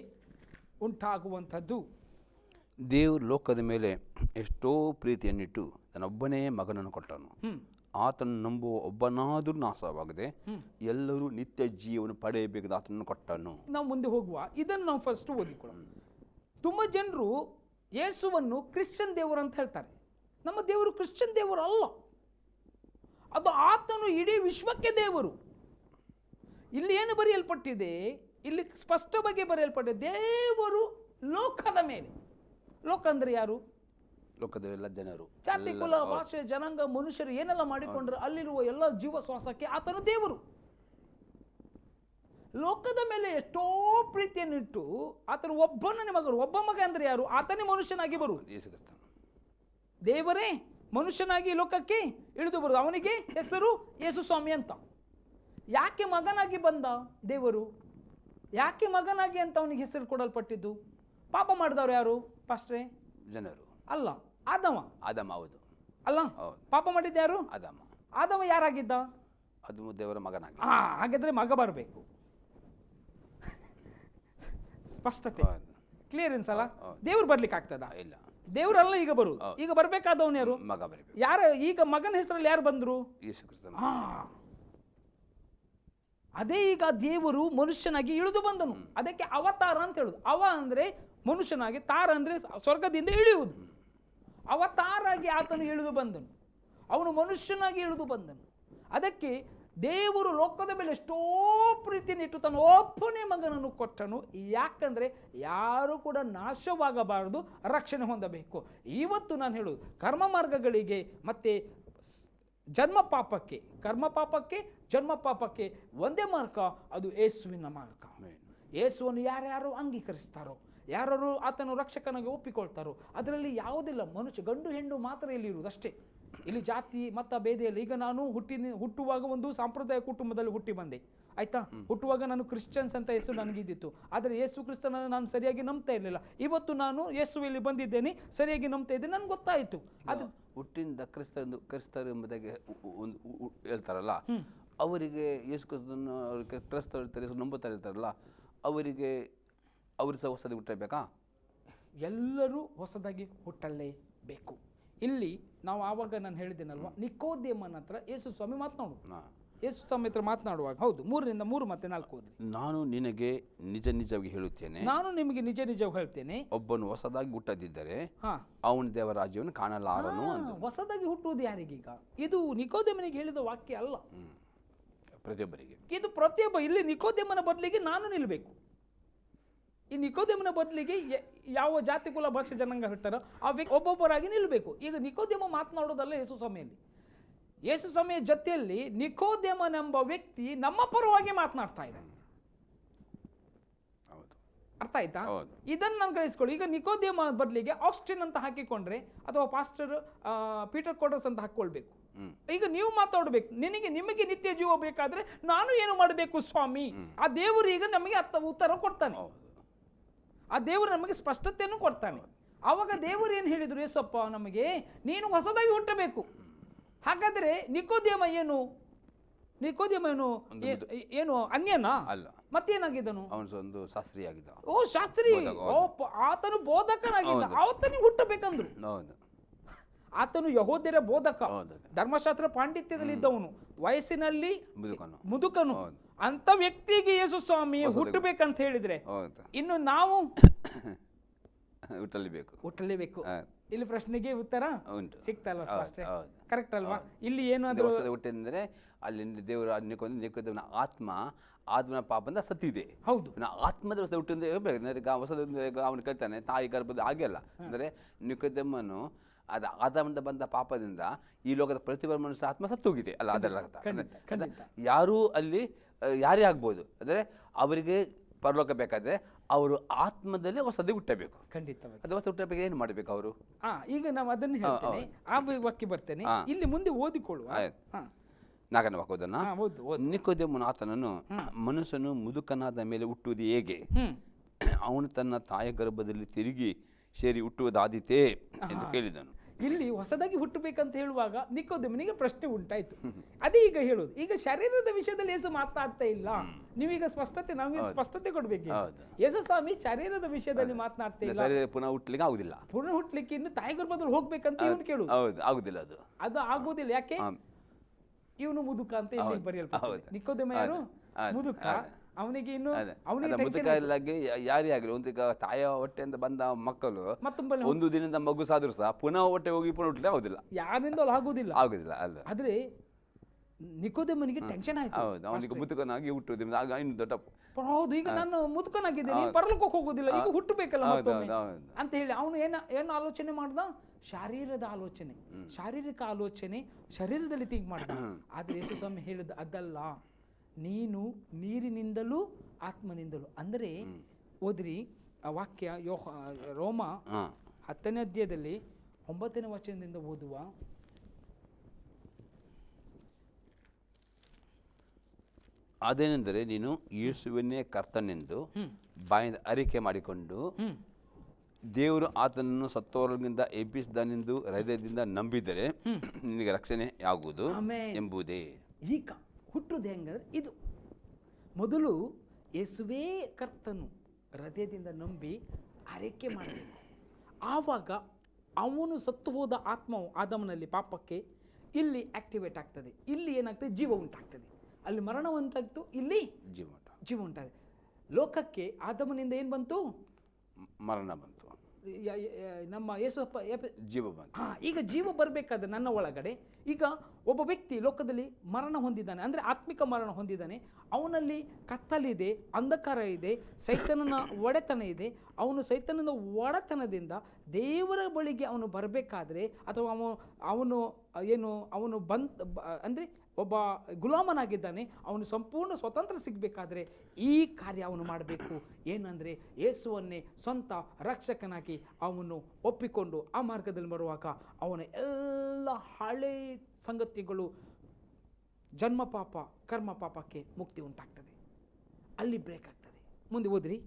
ಉಂಟಾಗುವಂಥದ್ದು? ದೇವರು ಲೋಕದ ಮೇಲೆ ಎಷ್ಟೋ ಪ್ರೀತಿಯನ್ನಿಟ್ಟು ತನ್ನೊಬ್ಬನೇ ಮಗನನ್ನು ಕೊಟ್ಟನು. ಆತನು ನಂಬುವ ಒಬ್ಬನಾದರೂ ನಾಶವಾಗದೆ ಎಲ್ಲರೂ ನಿತ್ಯ ಜೀವನ ಪಡೆಯಬೇಕಾದ ಆತನನ್ನು ಕೊಟ್ಟನು. ನಾವು ಮುಂದೆ ಹೋಗುವ ಇದನ್ನು ನಾವು ಫಸ್ಟ್ ಓದಿಕೊಳ್ಳೋಣ. ತುಂಬ ಜನರು ಯೇಸುವನ್ನು ಕ್ರಿಶ್ಚಿಯನ್ ದೇವರು ಅಂತ ಹೇಳ್ತಾರೆ. ನಮ್ಮ ದೇವರು ಕ್ರಿಶ್ಚಿಯನ್ ದೇವರು ಅಲ್ಲ, ಅದು ಆತನು ಇಡೀ ವಿಶ್ವಕ್ಕೆ ದೇವರು. ಇಲ್ಲಿ ಏನು ಬರೆಯಲ್ಪಟ್ಟಿದೆ? ಇಲ್ಲಿ ಸ್ಪಷ್ಟವಾಗಿ ಬರೆಯಲ್ಪಟ್ಟಿದೆ, ದೇವರು ಲೋಕದ ಮೇಲೆ. ಲೋಕ ಅಂದ್ರೆ ಯಾರು? ಲೋಕದಲ್ಲೆಲ್ಲ ಜನರು, ಜಾತಿ ಕುಲ ಭಾಷೆ ಜನಾಂಗ ಮನುಷ್ಯರು ಏನೆಲ್ಲ ಮಾಡಿಕೊಂಡ್ರೆ ಅಲ್ಲಿರುವ ಎಲ್ಲ ಜೀವ ಶ್ವಾಸಕ್ಕೆ ಆತನು ದೇವರು. ಲೋಕದ ಮೇಲೆ ಎಷ್ಟೋ ಪ್ರೀತಿಯನ್ನಿಟ್ಟು ಆತನು ಒಬ್ಬನೇ ಮಗರು. ಒಬ್ಬ ಮಗ ಅಂದ್ರೆ ಯಾರು? ಆತನೇ ಮನುಷ್ಯನಾಗಿ ಬರುವುದು. ದೇವರೇ ಮನುಷ್ಯನಾಗಿ ಲೋಕಕ್ಕೆ ಇಳಿದು ಬರುವುದು. ಅವನಿಗೆ ಹೆಸರು ಯೇಸು ಸ್ವಾಮಿ ಅಂತ. ಯಾಕೆ ಮಗನಾಗಿ ಬಂದ ದೇವರು? ಯಾಕೆ ಮಗನಾಗಿ ಅಂತ ಅವನಿಗೆ ಹೆಸರು ಕೊಡಲ್ಪಟ್ಟಿದ್ದು? ಪಾಪ ಮಾಡಿದವರು ಯಾರು ಪಾಸ್ಟ್ರೇ? ಜನರು ಅಲ್ಲ, ಆದಮ. ಹೌದು ಅಲ್ಲ, ಪಾಪ ಮಾಡಿದ್ದ ಯಾರು? ಆದಮ ಯಾರಾಗಿದ್ದ? ಅದು ದೇವರ ಮಗನಾಗಿ. ಹಾಗಾದ್ರೆ ಮಗ ಬರಬೇಕು. ಸ್ಪಷ್ಟತೆ ಕ್ಲಿಯರ್ ಅನ್ಸಲ್ಲ? ದೇವ್ರು ಬರ್ಲಿಕ್ಕೆ ಆಗ್ತದ? ಇಲ್ಲ, ದೇವರಲ್ಲ ಈಗ ಬರುವುದು. ಈಗ ಬರ್ಬೇಕಾದವನು ಯಾರು? ಮಗ ಬರಬೇಕು. ಯಾರು? ಈಗ ಮಗನ ಹೆಸರಲ್ಲಿ ಯಾರು ಬಂದ್ರು? ಯೇಸು ಕ್ರಿಸ್ತನ. ಅದೇ ಈಗ ದೇವರು ಮನುಷ್ಯನಾಗಿ ಇಳಿದು ಬಂದನು. ಅದಕ್ಕೆ ಅವತಾರ ಅಂತ ಹೇಳುದು. ಅವ ಅಂದ್ರೆ ಮನುಷ್ಯನಾಗಿ, ತಾರ ಅಂದ್ರೆ ಸ್ವರ್ಗದಿಂದ ಇಳಿಯುವುದು. ಅವತಾರಾಗಿ ಆತನು ಇಳಿದು ಬಂದನು, ಅವನು ಮನುಷ್ಯನಾಗಿ ಇಳಿದು ಬಂದನು. ಅದಕ್ಕೆ ದೇವರು ಲೋಕದ ಮೇಲೆ ಎಷ್ಟೋ ಪ್ರೀತಿನಿಟ್ಟು ತನ್ನ ಒಬ್ಬನೇ ಮಗನನ್ನು ಕೊಟ್ಟನು. ಯಾಕಂದ್ರೆ ಯಾರು ಕೂಡ ನಾಶವಾಗಬಾರದು, ರಕ್ಷಣೆ ಹೊಂದಬೇಕು. ಇವತ್ತು ನಾನು ಹೇಳುವುದು ಕರ್ಮ ಮಾರ್ಗಗಳಿಗೆ ಮತ್ತೆ ಜನ್ಮ ಪಾಪಕ್ಕೆ, ಕರ್ಮ ಪಾಪಕ್ಕೆ ಜನ್ಮ ಪಾಪಕ್ಕೆ ಒಂದೇ ಮಾರ್ಗ, ಅದು ಯೇಸುವಿನ ಮಾರ್ಗ. ಯೇಸುವನ್ನು ಯಾರ್ಯಾರು ಅಂಗೀಕರಿಸ್ತಾರೋ, ಯಾರು ಆತನು ರಕ್ಷಕನಾಗಿ ಒಪ್ಪಿಕೊಳ್ತಾರೋ, ಅದರಲ್ಲಿ ಯಾವುದಿಲ್ಲ. ಮನುಷ್ಯ ಗಂಡು ಹೆಣ್ಣು ಮಾತ್ರ ಇಲ್ಲಿ ಇರುವುದು ಅಷ್ಟೇ. ಇಲ್ಲಿ ಜಾತಿ ಮತ ಭೇದೆಯಲ್ಲಿ. ಈಗ ನಾನು ಹುಟ್ಟುವಾಗ ಒಂದು ಸಾಂಪ್ರದಾಯ ಕುಟುಂಬದಲ್ಲಿ ಹುಟ್ಟಿ ಬಂದೆ, ಆಯ್ತಾ. ಹುಟ್ಟುವಾಗ ನಾನು ಕ್ರಿಶ್ಚಿಯನ್ಸ್ ಅಂತ ಹೆಸರು ನನಗಿದ್ದಿತ್ತು. ಆದರೆ ಯೇಸು ಕ್ರಿಸ್ತನನ್ನು ನಾನು ಸರಿಯಾಗಿ ನಂಬ್ತಾ ಇರಲಿಲ್ಲ. ಇವತ್ತು ನಾನು ಯೇಸುವಿನಲ್ಲಿ ಬಂದಿದ್ದೇನೆ, ಸರಿಯಾಗಿ ನಂಬ್ತಾ ಇದ್ದೇನೆ, ನನಗೆ ಗೊತ್ತಾಯಿತು. ಅದು ಹುಟ್ಟಿನಿಂದ ಕ್ರಿಸ್ತರು ಎಂಬುದಾಗಿ ಒಂದು ಹೇಳ್ತಾರಲ್ಲ, ಅವರಿಗೆ ಯೇಸು ಕ್ರಿಸ್ತನ ಕ್ರಿಸ್ತರು ನಂಬುತ್ತಾ ಇರ್ತಾರಲ್ಲ, ಅವರಿಗೆ ಅವರು ಸಹ ಹೊಸದಾಗಿ ಹುಟ್ಟಬೇಕಾ? ಎಲ್ಲರೂ ಹೊಸದಾಗಿ ಹುಟ್ಟಲೇಬೇಕು. ಇಲ್ಲಿ ನಾವು ಆವಾಗ ನಾನು ಹೇಳಿದ್ದೇನಲ್ವಾ, ನಿಕೋದೇಮನ ಹತ್ರ ಯೇಸು ಸ್ವಾಮಿ ಯೇಸು ಸ್ವಾಮಿ ಹತ್ರ ಮಾತನಾಡುವಾಗ, ಹೌದು 3:3 ಮತ್ತೆ 4 ಓದ್ರಿ. ನಾನು ನಿನಗೆ ನಿಜ ನಿಜವಾಗಿ ಹೇಳುತ್ತೇನೆ, ನಾನು ನಿಮಗೆ ನಿಜ ನಿಜವಾಗಿ ಹೇಳ್ತೇನೆ, ಒಬ್ಬನು ಹೊಸದಾಗಿ ಹುಟ್ಟದಿದ್ದರೆ ಅವನ ದೇವರ ರಾಜ್ಯವನ್ನು ಕಾಣಲಾರನು. ಹೊಸದಾಗಿ ಹುಟ್ಟುವುದು ಯಾರಿಗೀಗ? ಇದು ನಿಕೋದೇಮನಿಗೆ ಹೇಳಿದ ವಾಕ್ಯ ಅಲ್ಲ, ಪ್ರತಿಯೊಬ್ಬರಿಗೆ. ಇದು ಪ್ರತಿಯೊಬ್ಬ. ಇಲ್ಲಿ ನಿಕೋದೇಮನ ಬದಲಿಗೆ ನಾನು ನಿಲ್ಲಬೇಕು. ಈ ನಿಕೋದೇಮನ ಬದಲಿಗೆ ಯಾವ ಜಾತಿ ಕುಲ ಭಾಷೆ ಜನಾಂಗ ಹೇಳ್ತಾರೋ ಆ ವ್ಯಕ್ತಿ ಒಬ್ಬೊಬ್ಬರಾಗಿ ನಿಲ್ಲಬೇಕು. ಈಗ ನಿಕೋದೇಮ ಮಾತನಾಡೋದಲ್ಲ ಯೇಸು ಸಮಯಲ್ಲಿ. ಯೇಸು ಸಮಯ ಜೊತೆಯಲ್ಲಿ ನಿಕೋದೇಮನೆಂಬ ವ್ಯಕ್ತಿ ನಮ್ಮ ಪರವಾಗಿ ಮಾತನಾಡ್ತಾ ಇದ್ದಾನೆ. ಅರ್ಥ ಆಯ್ತಾ? ಇದನ್ನು ನಾನು ಗ್ರಹಿಸ್ಕೊಳ್ಳಿ. ಈಗ ನಿಕೋದೇಮ ಬದಲಿಗೆ ಆಸ್ಟಿನ್ ಅಂತ ಹಾಕಿಕೊಂಡ್ರೆ ಅಥವಾ ಪಾಸ್ಟರ್ ಪೀಟರ್ ಕೋಟರ್ಸ್ ಅಂತ ಹಾಕೊಳ್ಬೇಕು. ಈಗ ನೀವು ಮಾತಾಡಬೇಕು, ನಿಮಗೆ ನಿತ್ಯ ಜೀವ ಬೇಕಾದ್ರೆ ನಾನು ಏನು ಮಾಡಬೇಕು ಸ್ವಾಮಿ? ಆ ದೇವರು ಈಗ ನಮಗೆ ಉತ್ತರ ಕೊಡ್ತಾನೆ. ಆ ದೇವರು ನಮಗೆ ಸ್ಪಷ್ಟತೆಯನ್ನು ಕೊಡ್ತಾನೆ. ಆವಾಗ ದೇವರು ಏನು ಹೇಳಿದ್ರು, ಯೇಸಪ್ಪ ನಮಗೆ ನೀನು ಹೊಸದಾಗಿ ಹುಟ್ಟಬೇಕು. ಹಾಗಾದ್ರೆ ನಿಕೋದೇಮ ಏನು ಏನು ಅನ್ಯನಾ? ಅಲ್ಲ. ಮತ್ತೇನಾಗಿದ್ದನು? ಒಂದು ಶಾಸ್ತ್ರಿ ಆಗಿದ್ದ. ಓ ಶಾಸ್ತ್ರಿ, ಆತನು ಬೋಧಕನಾಗಿದ್ದ. ಆತನಿಗೆ ಹುಟ್ಟಬೇಕಂದ್ರು. ಆತನು ಯಹೋದ್ಯರ ಬೋಧಕ, ಧರ್ಮಶಾಸ್ತ್ರ ಪಾಂಡಿತ್ಯದಲ್ಲಿದ್ದವನು, ವಯಸ್ಸಿನಲ್ಲಿ ಮುದುಕನು. ಅಂತ ವ್ಯಕ್ತಿಗೆ ಯೇಸು ಸ್ವಾಮಿ ಹುಟ್ಟಬೇಕಂತ ಹೇಳಿದ್ರೆ ಇನ್ನು ನಾವು ಹುಟ್ಟಲೇಬೇಕು. ಇಲ್ಲಿ ಪ್ರಶ್ನೆಗೆ ಉತ್ತರ ಸಿಕ್ತಲ್ವಾ? ಸ್ಪಷ್ಟ, ಕರೆಕ್ಟ್ ಅಲ್ವಾ? ಇಲ್ಲಿ ಏನಾದ್ರು ಹುಟ್ಟಿದ್ರೆ ಅಲ್ಲಿ ದೇವರು ನಿಕೋದೇಮನ ಆತ್ಮನ ಪಾಪದಿಂದ ಸತ್ತಿದೆ. ಹೌದು, ಆತ್ಮದ ಹೊಸ ಹುಟ್ಟಿದ್ರೆ ಅವನು ಕೇಳ್ತಾನೆ ತಾಯಿ ಗರ್ಭದ ಹಾಗೆ ಅಲ್ಲ. ಅಂದರೆ ನಿಕೋದೇಮನು ಆದಾಮನಿಂದ ಬಂದ ಪಾಪದಿಂದ ಈ ಲೋಕದ ಪ್ರತಿಯೊಬ್ಬ ಮನುಷ್ಯ ಆತ್ಮ ಸತ್ತೋಗಿದೆ ಅಲ್ಲ. ಅದೆಲ್ಲ ಯಾರೂ ಅಲ್ಲಿ ಯಾರೇ ಆಗ್ಬೋದು. ಅಂದರೆ ಅವರಿಗೆ ಪರಲೋಕ ಬೇಕಾದ್ರೆ ಅವರು ಆತ್ಮದಲ್ಲೇ ಹೊಸದೇ ಹುಟ್ಟಬೇಕು. ಖಂಡಿತವಾಗಿ. ಅದು ಹೊಸ ಹುಟ್ಟಬೇಕು. ಏನು ಮಾಡಬೇಕು ಅವರು? ಈಗ ನಾವು ಅದನ್ನು ಹೇಳ್ತೇನೆ, ಆ ವಾಕ್ಯ ಬರ್ತೇನೆ. ಇಲ್ಲಿ ಮುಂದೆ ಓದಿಕೊಳ್ಳುವ 4ನೇ ವಾಕ್ಯದನ್ನ. ನಿಕೋದೇಮನು ಆತನನ್ನು, ಮನುಷ್ಯನು ಮುದುಕನಾದ ಮೇಲೆ ಹುಟ್ಟುವುದು ಹೇಗೆ? ಅವನು ತನ್ನ ತಾಯ ಗರ್ಭದಲ್ಲಿ ತಿರುಗಿ ಸೇರಿ ಹುಟ್ಟುವುದಾದೀತೆ ಎಂದು ಕೇಳಿದನು. ಇಲ್ಲಿ ಹೊಸದಾಗಿ ಹುಟ್ಟಬೇಕಂತ ಹೇಳುವಾಗ ನಿಕೋದೇಮನಿಗೆ ಪ್ರಶ್ನೆ ಉಂಟಾಯ್ತು. ಅದೇ ಈಗ ಹೇಳೋದು. ಈಗ ಶರೀರದ ವಿಷಯದಲ್ಲಿ ಯೇಸು ಮಾತನಾಡ್ತಾ ಇಲ್ಲ. ನೀವೀಗ ನಮಗೆ ಸ್ಪಷ್ಟತೆ ಕೊಡ್ಬೇಕು. ಯೇಸು ಸ್ವಾಮಿ ಶರೀರದ ವಿಷಯದಲ್ಲಿ ಮಾತನಾಡ್ತಾ ಇಲ್ಲ. ಪುನಃ ಹುಟ್ಟಲಿಕ್ಕೆ ಆಗುದಿಲ್ಲ. ಪುನಃ ಹುಟ್ಟಲಿಕ್ಕೆ ಇನ್ನು ತಾಯಿ ಗರ್ಭದಲ್ಲಿ ಹೋಗ್ಬೇಕಂತ ಇವನು ಕೇಳುದು. ಆಗುದಿಲ್ಲ. ಅದು ಆಗುದಿಲ್ಲ. ಯಾಕೆ? ಇವನು ಮುದುಕ ಅಂತ ಇಲ್ಲಿ ಬರೆಯಲ್ಪಟ್ಟಿದೆ. ನಿಕೋದೇಮ ಯಾರು? ಮುದುಕ. ಅವನಿಗೆ ಇನ್ನು ಯಾರೇ ಆಗಲಿ, ಒಂದು ತಾಯ ಹೊಟ್ಟೆಯಿಂದ ಬಂದ ಮಕ್ಕಳು ಒಂದು ದಿನದ ಮಗು ಸಾದ್ರು ಸಹ ಪುನಃ ಹೊಟ್ಟೆ ಹೋಗಿ ಪುನಃ ಹುಟ್ಟಲೇ ಆಗುದಿಲ್ಲ. ಯಾರಿಂದಲೂ ಆಗುದಿಲ್ಲ. ಅಲ್ಲ. ಆದ್ರೆ ನಿಕೋದೇಮನಿಗೆ ಟೆನ್ಷನ್ ಆಯ್ತು. ಅವನಿಗೆ ಮುದುಕನಾಗಿ ಹುಟ್ಟುವುದಿಲ್ಲ. ಆಗ ಇನ್ನು ದೊಡ್ಡ ಹೌದು, ಈಗ ನಾನು ಮುದುಕನಾಗಿದ್ದೇನೆ, ಪರಲೋಕಕ್ಕೆ ಹೋಗುದಿಲ್ಲ, ಈಗ ಹುಟ್ಟಬೇಕಲ್ಲ ಮತ್ತೊಮ್ಮೆ ಅಂತ ಹೇಳಿ ಅವನು ಏನು ಆಲೋಚನೆ ಮಾಡ್ದ? ಶಾರೀರದ ಆಲೋಚನೆ, ಶಾರೀರಿಕ ಆಲೋಚನೆ, ಶರೀರದಲ್ಲಿ ಥಿಂಕ್ ಮಾಡ್ದ. ಆದ್ರೆ ಯೇಸು ಸ್ವಾಮಿ ಹೇಳಿದ ಅದಲ್ಲ, ನೀನು ನೀರಿನಿಂದಲೂ ಆತ್ಮನಿಂದಲೂ. ಅಂದರೆ ಓದ್ರಿ ಆ ವಾಕ್ಯ, ರೋಮ 10ನೇ ಅಧ್ಯಾಯದಲ್ಲಿ 9ನೇ ವಚನದಿಂದ ಓದುವ. ಅದೇನೆಂದರೆ, ನೀನು ಯೇಸುವನ್ನೇ ಕರ್ತನೆಂದು ಬಾಯಿಂದ ಅರಿಕೆ ಮಾಡಿಕೊಂಡು ದೇವರು ಆತನನ್ನು ಸತ್ತವರಿಂದ ಎಬ್ಬಿಸಿದನೆಂದು ಹೃದಯದಿಂದ ನಂಬಿದರೆ ನಿನಗೆ ರಕ್ಷಣೆ ಆಗುವುದು ಎಂಬುದೇ. ಈಗ ಹುಟ್ಟುವುದು ಹೆಂಗಂದ್ರೆ ಇದು ಮೊದಲು ಯೇಸುವೇ ಕರ್ತನು ಹೃದಯದಿಂದ ನಂಬಿ ಅರಿಕೆ ಮಾಡಬೇಕು. ಆವಾಗ ಅವನು ಸತ್ತು ಹೋದ ಆತ್ಮವು ಆದಾಮನಲ್ಲಿ ಪಾಪಕ್ಕೆ ಇಲ್ಲಿ ಆಕ್ಟಿವೇಟ್ ಆಗ್ತದೆ. ಇಲ್ಲಿ ಏನಾಗ್ತದೆ? ಜೀವ ಉಂಟಾಗ್ತದೆ. ಅಲ್ಲಿ ಮರಣ ಉಂಟಾಗ್ತು, ಇಲ್ಲಿ ಜೀವ ಉಂಟಾಗಿದೆ. ಲೋಕಕ್ಕೆ ಆದಾಮನಿಂದ ಏನು ಬಂತು? ಮರಣ ಬಂತು. ನಮ್ಮ ಯೇಸಪ್ಪ ಜೀವ ಬಂತು. ಈಗ ಜೀವ ಬರಬೇಕಾದ್ರೆ ನನ್ನ ಒಳಗಡೆ ಈಗ ಒಬ್ಬ ವ್ಯಕ್ತಿ ಲೋಕದಲ್ಲಿ ಮರಣ ಹೊಂದಿದ್ದಾನೆ, ಅಂದರೆ ಆತ್ಮಿಕ ಮರಣ ಹೊಂದಿದ್ದಾನೆ. ಅವನಲ್ಲಿ ಕತ್ತಲಿದೆ, ಅಂಧಕಾರ ಇದೆ, ಸೈತನನ ಒಡೆತನ ಇದೆ. ಅವನು ಸೈತನನ ಒಡೆತನದಿಂದ ದೇವರ ಬಳಿಗೆ ಅವನು ಬರಬೇಕಾದ್ರೆ, ಅಥವಾ ಅವನು ಅಂದರೆ ಒಬ್ಬ ಗುಲಾಮನಾಗಿದ್ದಾನೆ, ಅವನು ಸಂಪೂರ್ಣ ಸ್ವತಂತ್ರ ಸಿಗಬೇಕಾದ್ರೆ ಈ ಕಾರ್ಯ ಅವನು ಮಾಡಬೇಕು. ಏನಂದರೆ ಯೇಸುವನ್ನೇ ಸ್ವಂತ ರಕ್ಷಕನಾಗಿ ಅವನು ಒಪ್ಪಿಕೊಂಡು ಆ ಮಾರ್ಗದಲ್ಲಿ ಬರುವಾಗ ಅವನ ಎಲ್ಲ ಹಳೆ ಸಂಗತಿಗಳು, ಜನ್ಮ ಪಾಪ, ಕರ್ಮ ಪಾಪಕ್ಕೆ ಮುಕ್ತಿ ಉಂಟಾಗ್ತದೆ. ಅಲ್ಲಿ ಬ್ರೇಕ್ ಆಗ್ತದೆ. ಮುಂದೆ ಓದ್ರಿ,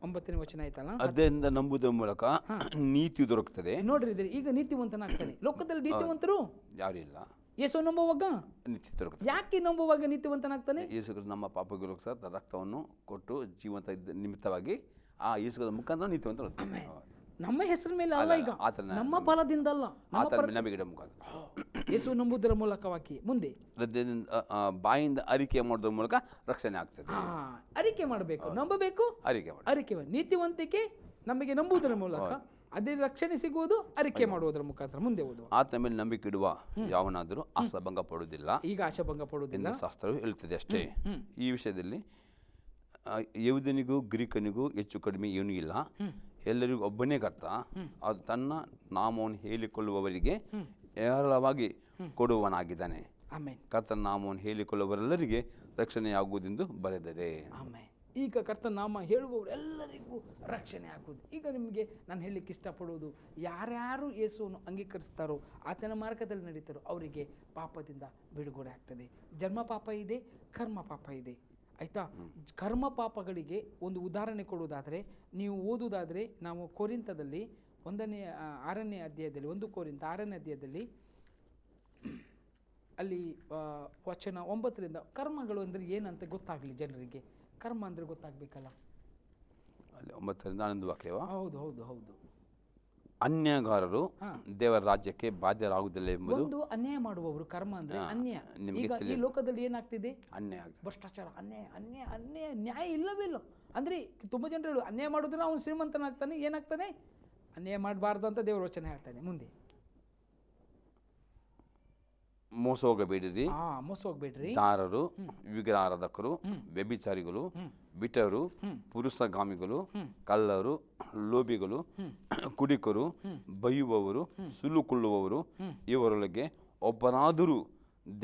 9ನೇ ವಚನ ಆಯ್ತಲ್ಲ. ಅದರಿಂದ ನಂಬುವುದರ ಮೂಲಕ ನೀತಿ ದೊರಕುತ್ತದೆ. ನೋಡ್ರಿ, ಈಗ ನೀತಿವಂತನಾಗ್ತಾನೆ. ಲೋಕದಲ್ಲಿ ನೀತಿವಂತರು ಯಾರು ಇಲ್ಲ. ಯೇಸು ನಂಬುವಾಗ ನೀತಿ ದೊರಕುತ್ತದೆ. ಯಾಕೆ ನಂಬುವಾಗ ನೀತಿವಂತನಾಗ್ತಾನೆ? ಯೇಸು ನಮ್ಮ ಪಾಪಗಳು ಸಹ ರಕ್ತವನ್ನು ಕೊಟ್ಟು ಜೀವಂತ ನಿಮಿತ್ತವಾಗಿ ಆ ಯೇಸುಗಳ ಮುಖಾಂತರ ನೀತಿವಂತರು. ನಮ್ಮ ಹೆಸರ ಮೇಲೆ ಅಲ್ಲ, ಈಗ ನಮ್ಮ ಬಲದಿಂದ ಅಲ್ಲ, ಯೇಸು ನಂಬುವುದರ ಮೂಲಕವಾಗಿ. ಮುಂದೆ ಬಾಯಿಂದ ಅರಿಕೆ ಮಾಡೋದ್ರ ಮೂಲಕ ರಕ್ಷಣೆ ಆಗ್ತದೆ. ಅರಿಕೆ ಮಾಡಬೇಕು, ನಂಬಬೇಕು, ಅರಿಕೆ. ನೀತಿವಂತಿಕೆ ನಮಗೆ ನಂಬುವುದರ ಮೂಲಕ, ಅದೇ ರಕ್ಷಣೆ ಸಿಗುವುದು ಅರಿಕೆ ಮಾಡುವುದರ ಮುಖಾಂತರ. ಮುಂದೆ ಓದುವ. ಆತನ ಮೇಲೆ ನಂಬಿಕೆ ಇಡುವ ಯಾವನಾದರೂ ಆಶಾಭಂಗ ಪಡುವುದಿಲ್ಲ. ಈಗ ಆಶಾಭಂಗ ಪಡುವುದಿಲ್ಲ ಶಾಸ್ತ್ರವು ಹೇಳುತ್ತದೆ ಅಷ್ಟೇ. ಈ ವಿಷಯದಲ್ಲಿ ಯಹೂದನಿಗೂ ಗ್ರೀಕನಿಗೂ ಹೆಚ್ಚು ಕಡಿಮೆ ಏನೂ ಇಲ್ಲ, ಎಲ್ಲರಿಗೂ ಒಬ್ಬನೇ ಕರ್ತ. ಅದು ತನ್ನ ನಾಮವನ್ನು ಹೇಳಿಕೊಳ್ಳುವವರಿಗೆ ಹೇರಳವಾಗಿ ಕೊಡುವನಾಗಿದ್ದಾನೆ. ಆಮೇನ್. ಕರ್ತನ ನಾಮವನ್ನು ಹೇಳಿಕೊಳ್ಳುವವರೆಲ್ಲರಿಗೆ ರಕ್ಷಣೆಯಾಗುವುದೆಂದು ಬರೆದಿದೆ. ಆಮೇನ್. ಈಗ ಕರ್ತನ ನಾಮ ಹೇಳುವವರೆಲ್ಲರಿಗೂ ರಕ್ಷಣೆ ಆಗುವುದು. ಈಗ ನಿಮಗೆ ನಾನು ಹೇಳಲಿಕ್ಕೆ ಇಷ್ಟಪಡುವುದು, ಯಾರ್ಯಾರು ಯೇಸುವನ್ನು ಅಂಗೀಕರಿಸ್ತಾರೋ, ಆತನ ಮಾರ್ಗದಲ್ಲಿ ನಡೀತಾರೋ ಅವರಿಗೆ ಪಾಪದಿಂದ ಬಿಡುಗಡೆ ಆಗ್ತದೆ. ಜನ್ಮ ಪಾಪ ಇದೆ, ಕರ್ಮ ಪಾಪ ಇದೆ. ಆಯಿತಾ? ಕರ್ಮ ಪಾಪಗಳಿಗೆ ಒಂದು ಉದಾಹರಣೆ ಕೊಡುವುದಾದರೆ, ನೀವು ಓದುವುದಾದರೆ ನಾವು ಕೊರಿಂತದಲ್ಲಿ 6ನೇ ಅಧ್ಯಾಯದಲ್ಲಿ 1 ಕೊರಿಂತ 6ನೇ ಅಧ್ಯಾಯದಲ್ಲಿ ಅಲ್ಲಿ ವಚನ 9ರಿಂದ ಕರ್ಮಗಳು ಅಂದರೆ ಏನಂತ ಗೊತ್ತಾಗಲಿ ಜನರಿಗೆ. ಕರ್ಮ ಅಂದರೆ ಗೊತ್ತಾಗಬೇಕಲ್ಲ. ಅಲ್ಲಿ 9ರಿಂದ 11 ವಾಕ್ಯವ. ಹೌದು ಹೌದು ಹೌದು. ಅನ್ಯಾಯಗಾರರು ದೇವರ ರಾಜ್ಯಕ್ಕೆ ಬಾಧ್ಯರಾಗುವುದಿಲ್ಲ ಎಂಬುದು. ಒಂದು ಅನ್ಯಾಯ ಮಾಡುವವರು ಕರ್ಮ ಅಂದರೆ ಅನ್ಯಾಯ. ಈಗ ಈ ಲೋಕದಲ್ಲಿ ಏನಾಗ್ತಿದೆ? ಅನ್ಯಾಯ, ಭ್ರಷ್ಟಾಚಾರ, ಅನ್ಯಾಯ ಅನ್ಯಾಯ ಅನ್ಯಾಯ, ನ್ಯಾಯ ಇಲ್ಲವೇ ಇಲ್ಲ. ಅಂದರೆ ತುಂಬ ಜನರು ಹೇಳು ಅನ್ಯಾಯ ಮಾಡಿದ್ರೆ ಅವನು ಶ್ರೀಮಂತನಾಗ್ತಾನೆ. ಏನಾಗ್ತಾನೆ? ಅನ್ಯಾಯ ಮಾಡಬಾರ್ದು ಅಂತ ದೇವರ ವಚನ ಹೇಳ್ತಾನೆ. ಮುಂದೆ ಮೋಸ ಹೋಗಬೇಡಿರಿ, ಮೋಸ ಹೋಗ್ಬೇಡ್ರಿ, ಜಾರರು, ವಿಗ್ರಹಾರಾಧಕರು, ವ್ಯಭಿಚಾರಿಗಳು, ಬಿಟರು, ಪುರುಷಗಾಮಿಗಳು, ಕಳ್ಳರು, ಲೋಭಿಗಳು, ಕುಡಿಕರು, ಬೈಯುವವರು, ಸುಲುಕೊಳ್ಳುವವರು, ಇವರೊಳಗೆ ಒಬ್ಬನಾದರೂ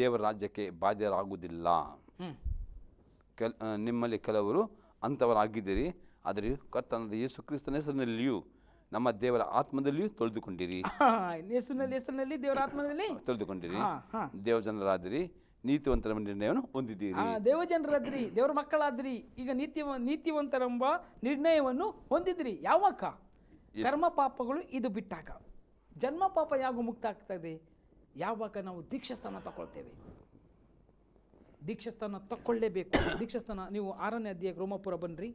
ದೇವರ ರಾಜ್ಯಕ್ಕೆ ಬಾಧ್ಯರಾಗುವುದಿಲ್ಲ. ನಿಮ್ಮಲ್ಲಿ ಕೆಲವರು ಅಂಥವರಾಗಿದ್ದೀರಿ. ಆದರೆ ಕರ್ತನಾದ ಯೇಸು ಕ್ರಿಸ್ತನ ಹೆಸರಿನಲ್ಲಿಯೂ ನಮ್ಮ ದೇವರ ಆತ್ಮದಲ್ಲಿಯೂ ತೊಳೆದುಕೊಂಡಿರಿ. ಹೆಸರಿನಲ್ಲಿ ದೇವರ ಆತ್ಮದಲ್ಲಿ ತೊಳೆದುಕೊಂಡಿರಿ. ದೇವಜನರಾದಿರಿ, ನೀತಿವಂತರ ನಿರ್ಣಯವನ್ನು ಹೊಂದಿದ್ದೀರಿ. ದೇವಜನರಾದ್ರಿ, ದೇವರ ಮಕ್ಕಳಾದ್ರಿ. ಈಗ ನೀತಿವಂತರೆಂಬ ನಿರ್ಣಯವನ್ನು ಹೊಂದಿದ್ರಿ. ಯಾವಾಗ? ಕರ್ಮ ಪಾಪಗಳು ಇದು ಬಿಟ್ಟಾಗ. ಜನ್ಮ ಪಾಪ ಯಾವಾಗ ಮುಕ್ತ ಆಗ್ತದೆ? ಯಾವಾಗ ನಾವು ದೀಕ್ಷಾಸ್ಥಾನ ತಗೊಳ್ತೇವೆ. ದೀಕ್ಷಾಸ್ಥಾನ ತಗೊಳ್ಳೇಬೇಕು. ದೀಕ್ಷಾಸ್ಥಾನ ನೀವು 6ನೇ ಅಧ್ಯಾಯಕ್ಕೆ ರೋಮಾಪುರ ಬನ್ನಿರಿ.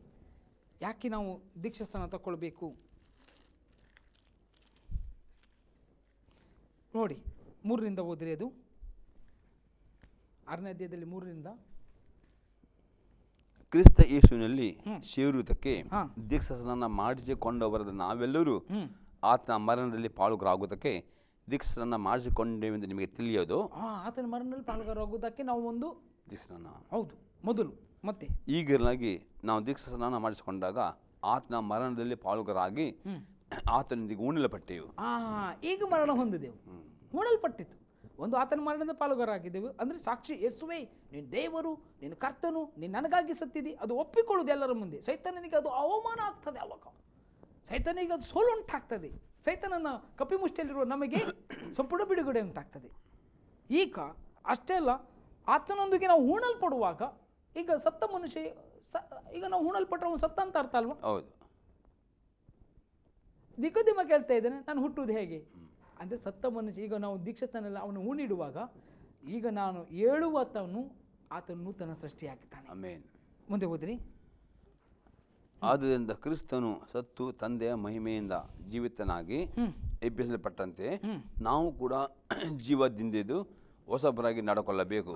ಯಾಕೆ ನಾವು ದೀಕ್ಷಾಸ್ಥಾನ ತಗೊಳ್ಬೇಕು ನೋಡಿ. 3ರಿಂದ ಓದ್ರಿ. ಅದು 6ನೇ ಅಧ್ಯಾಯದಲ್ಲಿ 3ರಿಂದ. ಕ್ರಿಸ್ತ ಯೇಸುವಿನಲ್ಲಿ ಸೇರುವುದಕ್ಕೆ ದೀಕ್ಷಾಸ್ನಾನ ಮಾಡಿಸಿಕೊಂಡವರಾದ ನಾವೆಲ್ಲರೂ ಆತನ ಮರಣದಲ್ಲಿ ಪಾಲುಗಾರಾಗುವುದಕ್ಕೆ ದೀಕ್ಷಾಸ್ನಾನ ಮಾಡಿಸಿಕೊಂಡೇವೆಂದು ನಿಮಗೆ ತಿಳಿಯೋದು. ಆತನ ಮರಣದಲ್ಲಿ ಪಾಲುಗಾರಾಗುವುದಕ್ಕೆ ನಾವು ಒಂದು ದೀಕ್ಷಾಸ್ನಾನ, ಹೌದು, ಮೊದಲು. ಮತ್ತೆ ಈಗಿರಲಾಗಿ ನಾವು ದೀಕ್ಷಾಸ್ನಾನ ಮಾಡಿಸಿಕೊಂಡಾಗ ಆತನ ಮರಣದಲ್ಲಿ ಪಾಲುಗಾರಾಗಿ ಆತನೊಂದಿಗೆ ಉಣ್ಣಲ್ಪಟ್ಟೆವು. ಈಗ ಮರಣ ಹೊಂದಿದೆವು, ಉಣ್ಣಲ್ಪಟ್ಟಿತು. ಒಂದು ಆತನ ಮರಣದ ಪಾಲುಗಾರಾಗಿದ್ದೆವು. ಅಂದರೆ ಸಾಕ್ಷಿ, ಯೇಸುವೇ ನೀನು ದೇವರು, ನೀನು ಕರ್ತನು, ನೀನು ನನಗಾಗಿ ಸತ್ತಿದ್ದಿ, ಅದು ಒಪ್ಪಿಕೊಳ್ಳುವುದು ಎಲ್ಲರ ಮುಂದೆ. ಸೈತಾನನಿಗೆ ಅದು ಅವಮಾನ ಆಗ್ತದೆ. ಅವಾಗ ಸೈತಾನಿಗೆ ಅದು ಸೋಲು ಉಂಟಾಗ್ತದೆ. ಸೈತಾನನ ಕಪಿಮುಷ್ಟಿಯಲ್ಲಿರುವ ನಮಗೆ ಸಂಪೂರ್ಣ ಬಿಡುಗಡೆ ಉಂಟಾಗ್ತದೆ. ಈಗ ಅಷ್ಟೇ ಅಲ್ಲ, ಆತನೊಂದಿಗೆ ನಾವು ಹೂಣಲ್ಪಡುವಾಗ, ಈಗ ಸತ್ತ ಮನುಷ್ಯ ಈಗ ನಾವು ಹೂಣಲ್ಪಟ್ಟರೆ ಅವನು ಸತ್ತ ಅಂತ ಅರ್ಥ ಅಲ್ವಾ? ಹೌದು. ನಿಕೋದೇಮ ಕೇಳ್ತಾ ಇದ್ದಾನೆ, ನಾನು ಹುಟ್ಟುವುದು ಹೇಗೆ ಅಂದರೆ ಸತ್ತ ಮನುಷ್ಯ. ಈಗ ನಾವು ದೀಕ್ಷಾಸ್ಥಾನದಲ್ಲಿ ಅವನು ಹೂಣಿಡುವಾಗ, ಈಗ ನಾನು ಹೇಳುವತನು ಆತನು ನೂತನ ಸೃಷ್ಟಿಯಾಗಿದ್ದಾನೆ. ಆಮೆನ್. ಮುಂದೆ ಹೋದ್ರಿ. ಆದ್ದರಿಂದ ಕ್ರಿಸ್ತನು ಸತ್ತು ತಂದೆಯ ಮಹಿಮೆಯಿಂದ ಜೀವಿತನಾಗಿ ಎಬ್ಬಿಸಲ್ಪಟ್ಟಂತೆ ನಾವು ಕೂಡ ಜೀವದಿಂದೆದ್ದು ಹೊಸಬರಾಗಿ ನಡ್ಕೊಳ್ಳಬೇಕು.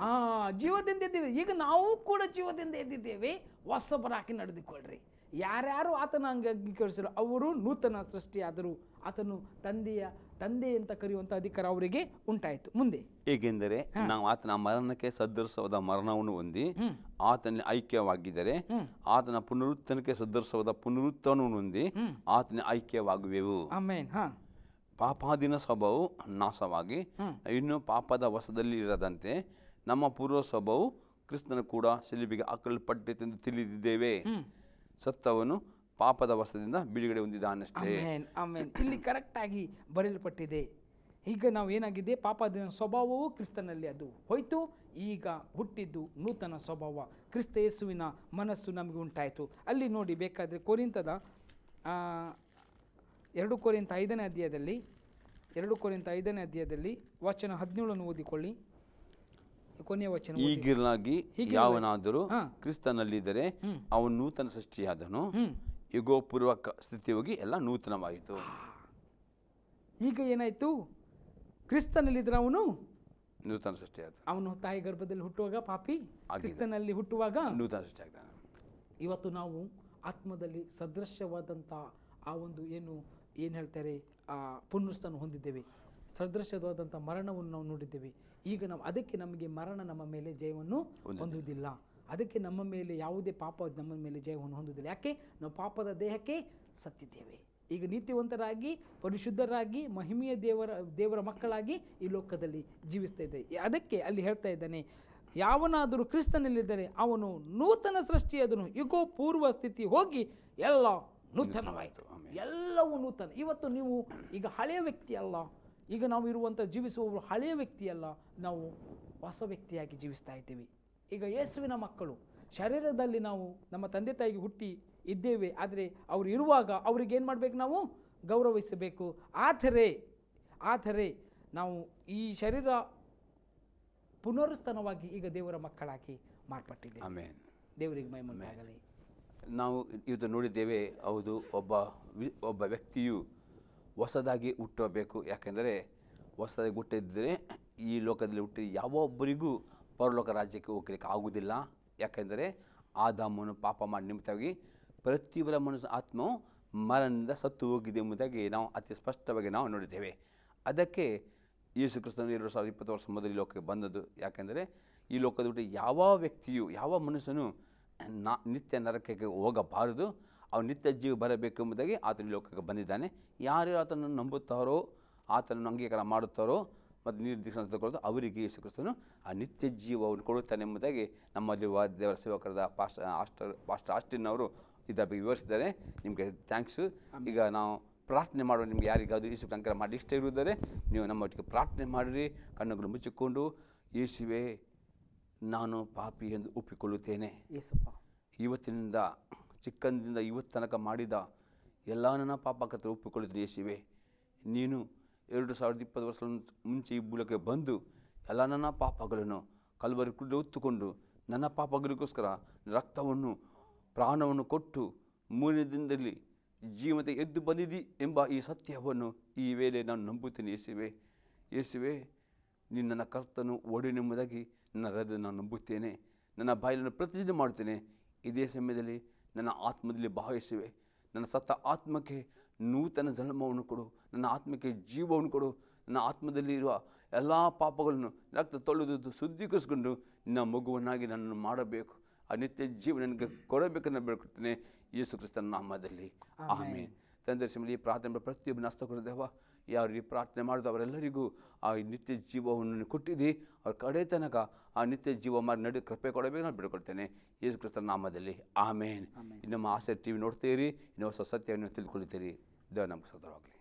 ಜೀವದಿಂದ ಎದ್ದಿದ್ದೇವೆ. ಈಗ ನಾವು ಕೂಡ ಜೀವದಿಂದ ಎದ್ದಿದ್ದೇವೆ. ಹೊಸಬರಾಗಿ ನಡೆದುಕೊಳ್ಳ್ರಿ. ಯಾರ್ಯಾರು ಆತನ ಅಂಗೀಕರಿಸಲು ಅವರು ನೂತನ ಸೃಷ್ಟಿಯಾದರು. ಆತನು ತಂದೆ ಅಂತ ಕರೆಯುವಂಥ ಅಧಿಕಾರ ಅವರಿಗೆ ಉಂಟಾಯಿತು. ಮುಂದೆ ಏಕೆಂದರೆ ನಾವು ಆತನ ಮರಣಕ್ಕೆ ಸದೃಶವಾದ ಮರಣವನ್ನು ಹೊಂದಿ ಆತನಲ್ಲಿ ಐಕ್ಯವಾಗಿದ್ದರೆ ಆತನ ಪುನರುತ್ಥಾನಕ್ಕೆ ಸದೃಶವಾದ ಪುನರುತ್ಥಾನವನ್ನು ಹೊಂದಿ ಆತನ ಐಕ್ಯವಾಗುವೆವು. ಆಮೆನ್. ಪಾಪಾದಿನ ಸ್ವಭಾವವು ನಾಶವಾಗಿ ಇನ್ನು ಪಾಪದ ವಶದಲ್ಲಿ ಇರದಂತೆ ನಮ್ಮ ಪೂರ್ವ ಸ್ವಭಾವವು ಕ್ರಿಸ್ತನ ಕೂಡ ಶಿಲುಬೆಗೆ ಹಾಕಲ್ಪಟ್ಟಿತೆಂದು ತಿಳಿದಿದ್ದೇವೆ. ಸತ್ತವನು ಪಾಪದ ವಶದಿಂದ ಬಿಡುಗಡೆ ಹೊಂದಿದ್ದಾನಷ್ಟೇ. ಆಮೆನ್. ಇಲ್ಲಿ ಕರೆಕ್ಟಾಗಿ ಬರೆಯಲ್ಪಟ್ಟಿದೆ. ಈಗ ನಾವು ಏನಾಗಿದೆ, ಪಾಪದ ಸ್ವಭಾವವು ಕ್ರಿಸ್ತನಲ್ಲಿ ಅದು ಹೋಯ್ತು. ಈಗ ಹುಟ್ಟಿದ್ದು ನೂತನ ಸ್ವಭಾವ, ಕ್ರಿಸ್ತ ಯೇಸುವಿನ ಮನಸ್ಸು ನಮಗೆ ಉಂಟಾಯಿತು. ಅಲ್ಲಿ ನೋಡಿ ಬೇಕಾದರೆ ಕೊರಿಂತದ 2 ಕೊರಿಂತ 5ನೇ ಅಧ್ಯಾಯದಲ್ಲಿ 2 ಕೊರಿಂತ 5ನೇ ಅಧ್ಯಾಯದಲ್ಲಿ ವಚನ 17 ಓದಿಕೊಳ್ಳಿ. ಕೊನೆಯ ವಚನ. ಈಗಿರಲಾಗಿ ಯಾವನಾದರೂ ಕ್ರಿಸ್ತನಲ್ಲಿದ್ದರೆ ಅವನು ನೂತನ ಸೃಷ್ಟಿಯಾದನು, ಈಗೋ ಪೂರ್ವ ಸ್ಥಿತಿ ಹೋಗಿ ಎಲ್ಲ ನೂತನವಾಯಿತು. ಈಗ ಏನಾಯಿತು? ಕ್ರಿಸ್ತನಲ್ಲಿದ್ದರೆ ಅವನು ನೂತನ ಸೃಷ್ಟಿಯಾದ. ಅವನು ತಾಯಿ ಗರ್ಭದಲ್ಲಿ ಹುಟ್ಟುವಾಗ ಪಾಪಿ, ಕ್ರಿಸ್ತನಲ್ಲಿ ಹುಟ್ಟುವಾಗ ನೂತನ ಸೃಷ್ಟಿಯಾಗ್ತಾನೆ. ಇವತ್ತು ನಾವು ಆತ್ಮದಲ್ಲಿ ಸದೃಶ್ಯವಾದಂಥ ಆ ಒಂದು ಏನು ಹೇಳ್ತಾರೆ, ಆ ಪುನರುತ್ಥಾನ ಹೊಂದಿದ್ದೇವೆ. ಸದೃಶ್ಯವಾದಂಥ ಮರಣವನ್ನು ನಾವು ನೋಡಿದ್ದೇವೆ. ಈಗ ನಾವು ಅದಕ್ಕೆ ನಮಗೆ ಮರಣ ನಮ್ಮ ಮೇಲೆ ಜಯವನ್ನು ಹೊಂದುವುದಿಲ್ಲ. ಅದಕ್ಕೆ ನಮ್ಮ ಮೇಲೆ ಯಾವುದೇ ಪಾಪ ನಮ್ಮ ಮೇಲೆ ಜಯವನ್ನು ಹೊಂದುವುದಿಲ್ಲ. ಯಾಕೆ? ನಾವು ಪಾಪದ ದೇಹಕ್ಕೆ ಸತ್ತಿದ್ದೇವೆ. ಈಗ ನೀತಿವಂತರಾಗಿ, ಪರಿಶುದ್ಧರಾಗಿ, ಮಹಿಮೆಯ ದೇವರ ಮಕ್ಕಳಾಗಿ ಈ ಲೋಕದಲ್ಲಿ ಜೀವಿಸ್ತಾ ಇದ್ದೇವೆ. ಅದಕ್ಕೆ ಅಲ್ಲಿ ಹೇಳ್ತಾ ಇದ್ದಾನೆ, ಯಾವನಾದರೂ ಕ್ರಿಸ್ತನಲ್ಲಿದ್ದರೆ ಅವನು ನೂತನ ಸೃಷ್ಟಿಯಾದನು, ಈಗೋ ಪೂರ್ವ ಸ್ಥಿತಿ ಹೋಗಿ ಎಲ್ಲ ನೂತನವಾಯಿತು. ಎಲ್ಲವೂ ನೂತನ. ಇವತ್ತು ನೀವು ಈಗ ಹಳೆಯ ವ್ಯಕ್ತಿ ಅಲ್ಲ, ಈಗ ನಾವು ಇರುವಂಥ ಜೀವಿಸುವವರು ಹಳೆಯ ವ್ಯಕ್ತಿ ಅಲ್ಲ, ನಾವು ಹೊಸ ವ್ಯಕ್ತಿಯಾಗಿ ಜೀವಿಸ್ತಾ ಇದ್ದೇವೆ. ಈಗ ಯೇಸುವಿನ ಮಕ್ಕಳು ಶರೀರದಲ್ಲಿ ನಾವು ನಮ್ಮ ತಂದೆ ತಾಯಿಗೆ ಹುಟ್ಟಿ ಇದ್ದೇವೆ, ಆದರೆ ಅವರು ಇರುವಾಗ ಅವ್ರಿಗೆ ಏನು ಮಾಡಬೇಕು? ನಾವು ಗೌರವಿಸಬೇಕು. ಆದರೆ ನಾವು ಈ ಶರೀರ ಪುನರುತ್ಥಾನವಾಗಿ ಈಗ ದೇವರ ಮಕ್ಕಳಾಗಿ ಮಾರ್ಪಟ್ಟಿದ್ದೇವೆ. ಆಮೆನ್. ದೇವರಿಗೆ ಮಹಿಮೆಯಾಗಲಿ. ನಾವು ಇದು ನೋಡಿದ್ದೇವೆ. ಹೌದು, ಒಬ್ಬ ವ್ಯಕ್ತಿಯು ಹೊಸದಾಗಿ ಹುಟ್ಟಬೇಕು. ಯಾಕೆಂದರೆ ಹೊಸದಾಗಿ ಹುಟ್ಟಿದ್ದರೆ ಈ ಲೋಕದಲ್ಲಿ ಹುಟ್ಟಿ ಯಾವೊಬ್ಬರಿಗೂ ಪರಲೋಕ ರಾಜ್ಯಕ್ಕೆ ಹೋಗಲಿಕ್ಕೆ ಆಗುವುದಿಲ್ಲ. ಯಾಕೆಂದರೆ ಆದಾಮನು ಪಾಪ ಮಾಡಿ ನಿಮಿತ್ತವಾಗಿ ಪ್ರತಿಯೊಬ್ಬರ ಮನುಷ್ಯ ಆತ್ಮವು ಮರಣದಿಂದ ಸತ್ತು ಹೋಗಿದೆ ಎಂಬುದಾಗಿ ನಾವು ಅತಿ ಸ್ಪಷ್ಟವಾಗಿ ನಾವು ನೋಡಿದ್ದೇವೆ. ಅದಕ್ಕೆ ಯೇಸು ಕ್ರಿಸ್ತನು 2020 ವರ್ಷ ಮೊದಲು ಈ ಲೋಕಕ್ಕೆ ಬಂದದ್ದು. ಯಾಕೆಂದರೆ ಈ ಲೋಕದ ಬಿಟ್ಟು ಯಾವ ವ್ಯಕ್ತಿಯು, ಯಾವ ಮನುಷ್ಯನು ನಿತ್ಯ ನರಕಕ್ಕೆ ಹೋಗಬಾರದು, ಅವನು ನಿತ್ಯ ಜೀವ ಬರಬೇಕು ಎಂಬುದಾಗಿ ಆತನ ಲೋಕಕ್ಕೆ ಬಂದಿದ್ದಾನೆ. ಯಾರು ಆತನನ್ನು ನಂಬುತ್ತಾರೋ, ಆತನನ್ನು ಅಂಗೀಕಾರ ಮಾಡುತ್ತಾರೋ ಮತ್ತು ನಿರ್ದೇಶನ ತಗೊಳ್ಳೋದು, ಅವರಿಗೆ ಯೇಸು ಕ್ರಿಸ್ತನು ಆ ನಿತ್ಯ ಜೀವವನ್ನು ಕೊಡುತ್ತಾನೆ ಎಂಬುದಾಗಿ ನಮ್ಮಲ್ಲಿ ದೇವರ ಸೇವಕರಾದ ಪಾಸ್ಟರ್ ಆಸ್ಟಿನ್ ಅವರು ಇದರ ಬಗ್ಗೆ ವಿವರಿಸಿದ್ದಾರೆ. ನಿಮಗೆ ಥ್ಯಾಂಕ್ಸು. ಈಗ ನಾವು ಪ್ರಾರ್ಥನೆ ಮಾಡುವ. ನಿಮಗೆ ಯಾರಿಗಾದರೂ ಯೇಸು ಅಂಕರ ಮಾಡಿ ಇಷ್ಟ ಇರುವುದರೆ ನೀವು ನಮ್ಮೊಟ್ಟಿಗೆ ಪ್ರಾರ್ಥನೆ ಮಾಡಿರಿ. ಕಣ್ಣುಗಳು ಮುಚ್ಚಿಕೊಂಡು, ಯೇಸುವೇ ನಾನು ಪಾಪಿ ಎಂದು ಒಪ್ಪಿಕೊಳ್ಳುತ್ತೇನೆ. ಇವತ್ತಿನಿಂದ ಚಿಕ್ಕಂದಿಂದ ಇವತ್ತು ತನಕ ಮಾಡಿದ ಎಲ್ಲ ನನ್ನ ಪಾಪಕೃತ್ಯ ಒಪ್ಪಿಕೊಳ್ಳುತ್ತೇನೆ. ಯೇಸುವೇ, ನೀನು 2020 ವರ್ಷಗಳ ಮುಂಚೆ ಈ ಮೂಲಕ್ಕೆ ಬಂದು ಎಲ್ಲ ನನ್ನ ಪಾಪಗಳನ್ನು ಕಲ್ವರಿ ಕುಡಿದು ಹೊತ್ತುಕೊಂಡು ನನ್ನ ಪಾಪಗಳಿಗೋಸ್ಕರ ರಕ್ತವನ್ನು ಪ್ರಾಣವನ್ನು ಕೊಟ್ಟು 3ನೇ ದಿನದಲ್ಲಿ ಜೀವತೆ ಎದ್ದು ಬಂದಿದ್ದಿ ಎಂಬ ಈ ಸತ್ಯವನ್ನು ಈ ವೇಳೆ ನಾನು ನಂಬುತ್ತೇನೆ. ಯೇಸುವೇ, ನೀನು ನನ್ನ ಕರ್ತನು ಒಡೆನೆಂಬುದಾಗಿ ನನ್ನ ಹೃದಯ ನಾನು ನಂಬುತ್ತೇನೆ. ನನ್ನ ಬಾಯಿಯನ್ನು ಪ್ರತಿಜ್ಞೆ ಮಾಡುತ್ತೇನೆ. ಇದೇ ಸಮಯದಲ್ಲಿ ನನ್ನ ಆತ್ಮದಲ್ಲಿ ಭಾವಿಸುವೆ. ನನ್ನ ಸತ್ತ ಆತ್ಮಕ್ಕೆ ನೂತನ ಜನ್ಮವನ್ನು ಕೊಡು. ನನ್ನ ಆತ್ಮಕ್ಕೆ ಜೀವವನ್ನು ಕೊಡು. ನನ್ನ ಆತ್ಮದಲ್ಲಿ ಇರುವ ಎಲ್ಲ ಪಾಪಗಳನ್ನು ರಕ್ತ ತೊಳೆದು ಶುದ್ಧೀಕರಿಸಿಕೊಂಡು ನಿನ್ನ ಮಗುವನ್ನಾಗಿ ನನ್ನನ್ನು ಮಾಡಬೇಕು. ಆ ನಿತ್ಯ ಜೀವ ನನಗೆ ಕೊಡಬೇಕನ್ನು ಬೇಡ್ಕೊಳ್ತೇನೆ ಯೇಸು ಕ್ರಿಸ್ತನ ನಾಮದಲ್ಲಿ. ಆಮೆನ್. ತಂದೆ ಈ ಪ್ರಾರ್ಥನೆ ಪ್ರತಿಯೊಬ್ಬನ ಹಸ್ತಕೊಡದೇವ, ಯಾವ ರೀತಿ ಪ್ರಾರ್ಥನೆ ಮಾಡಿದ ಅವರೆಲ್ಲರಿಗೂ ಆ ನಿತ್ಯ ಜೀವವನ್ನು ಕೊಟ್ಟಿದ್ದಿ. ಅವ್ರ ಕಡೆ ತನಕ ಆ ನಿತ್ಯ ಜೀವ ಮಾಡಿ ಕೃಪೆ ಕೊಡಬೇಕು ನಾನು ಬಿಡ್ಕೊಳ್ತೇನೆ ಯೇಸು ಕ್ರಿಸ್ತನ ನಾಮದಲ್ಲಿ. ಆಮೇನ್. ನಮ್ಮ ಆಸೆ TV ನೋಡ್ತೀರಿ, ಇನ್ನೂ ಹೊಸ ಸತ್ಯವನ್ನು ತಿಳ್ಕೊಳ್ತೀರಿ. ದೇವ ನಮಗೆ ಸದರವಾಗಲಿ.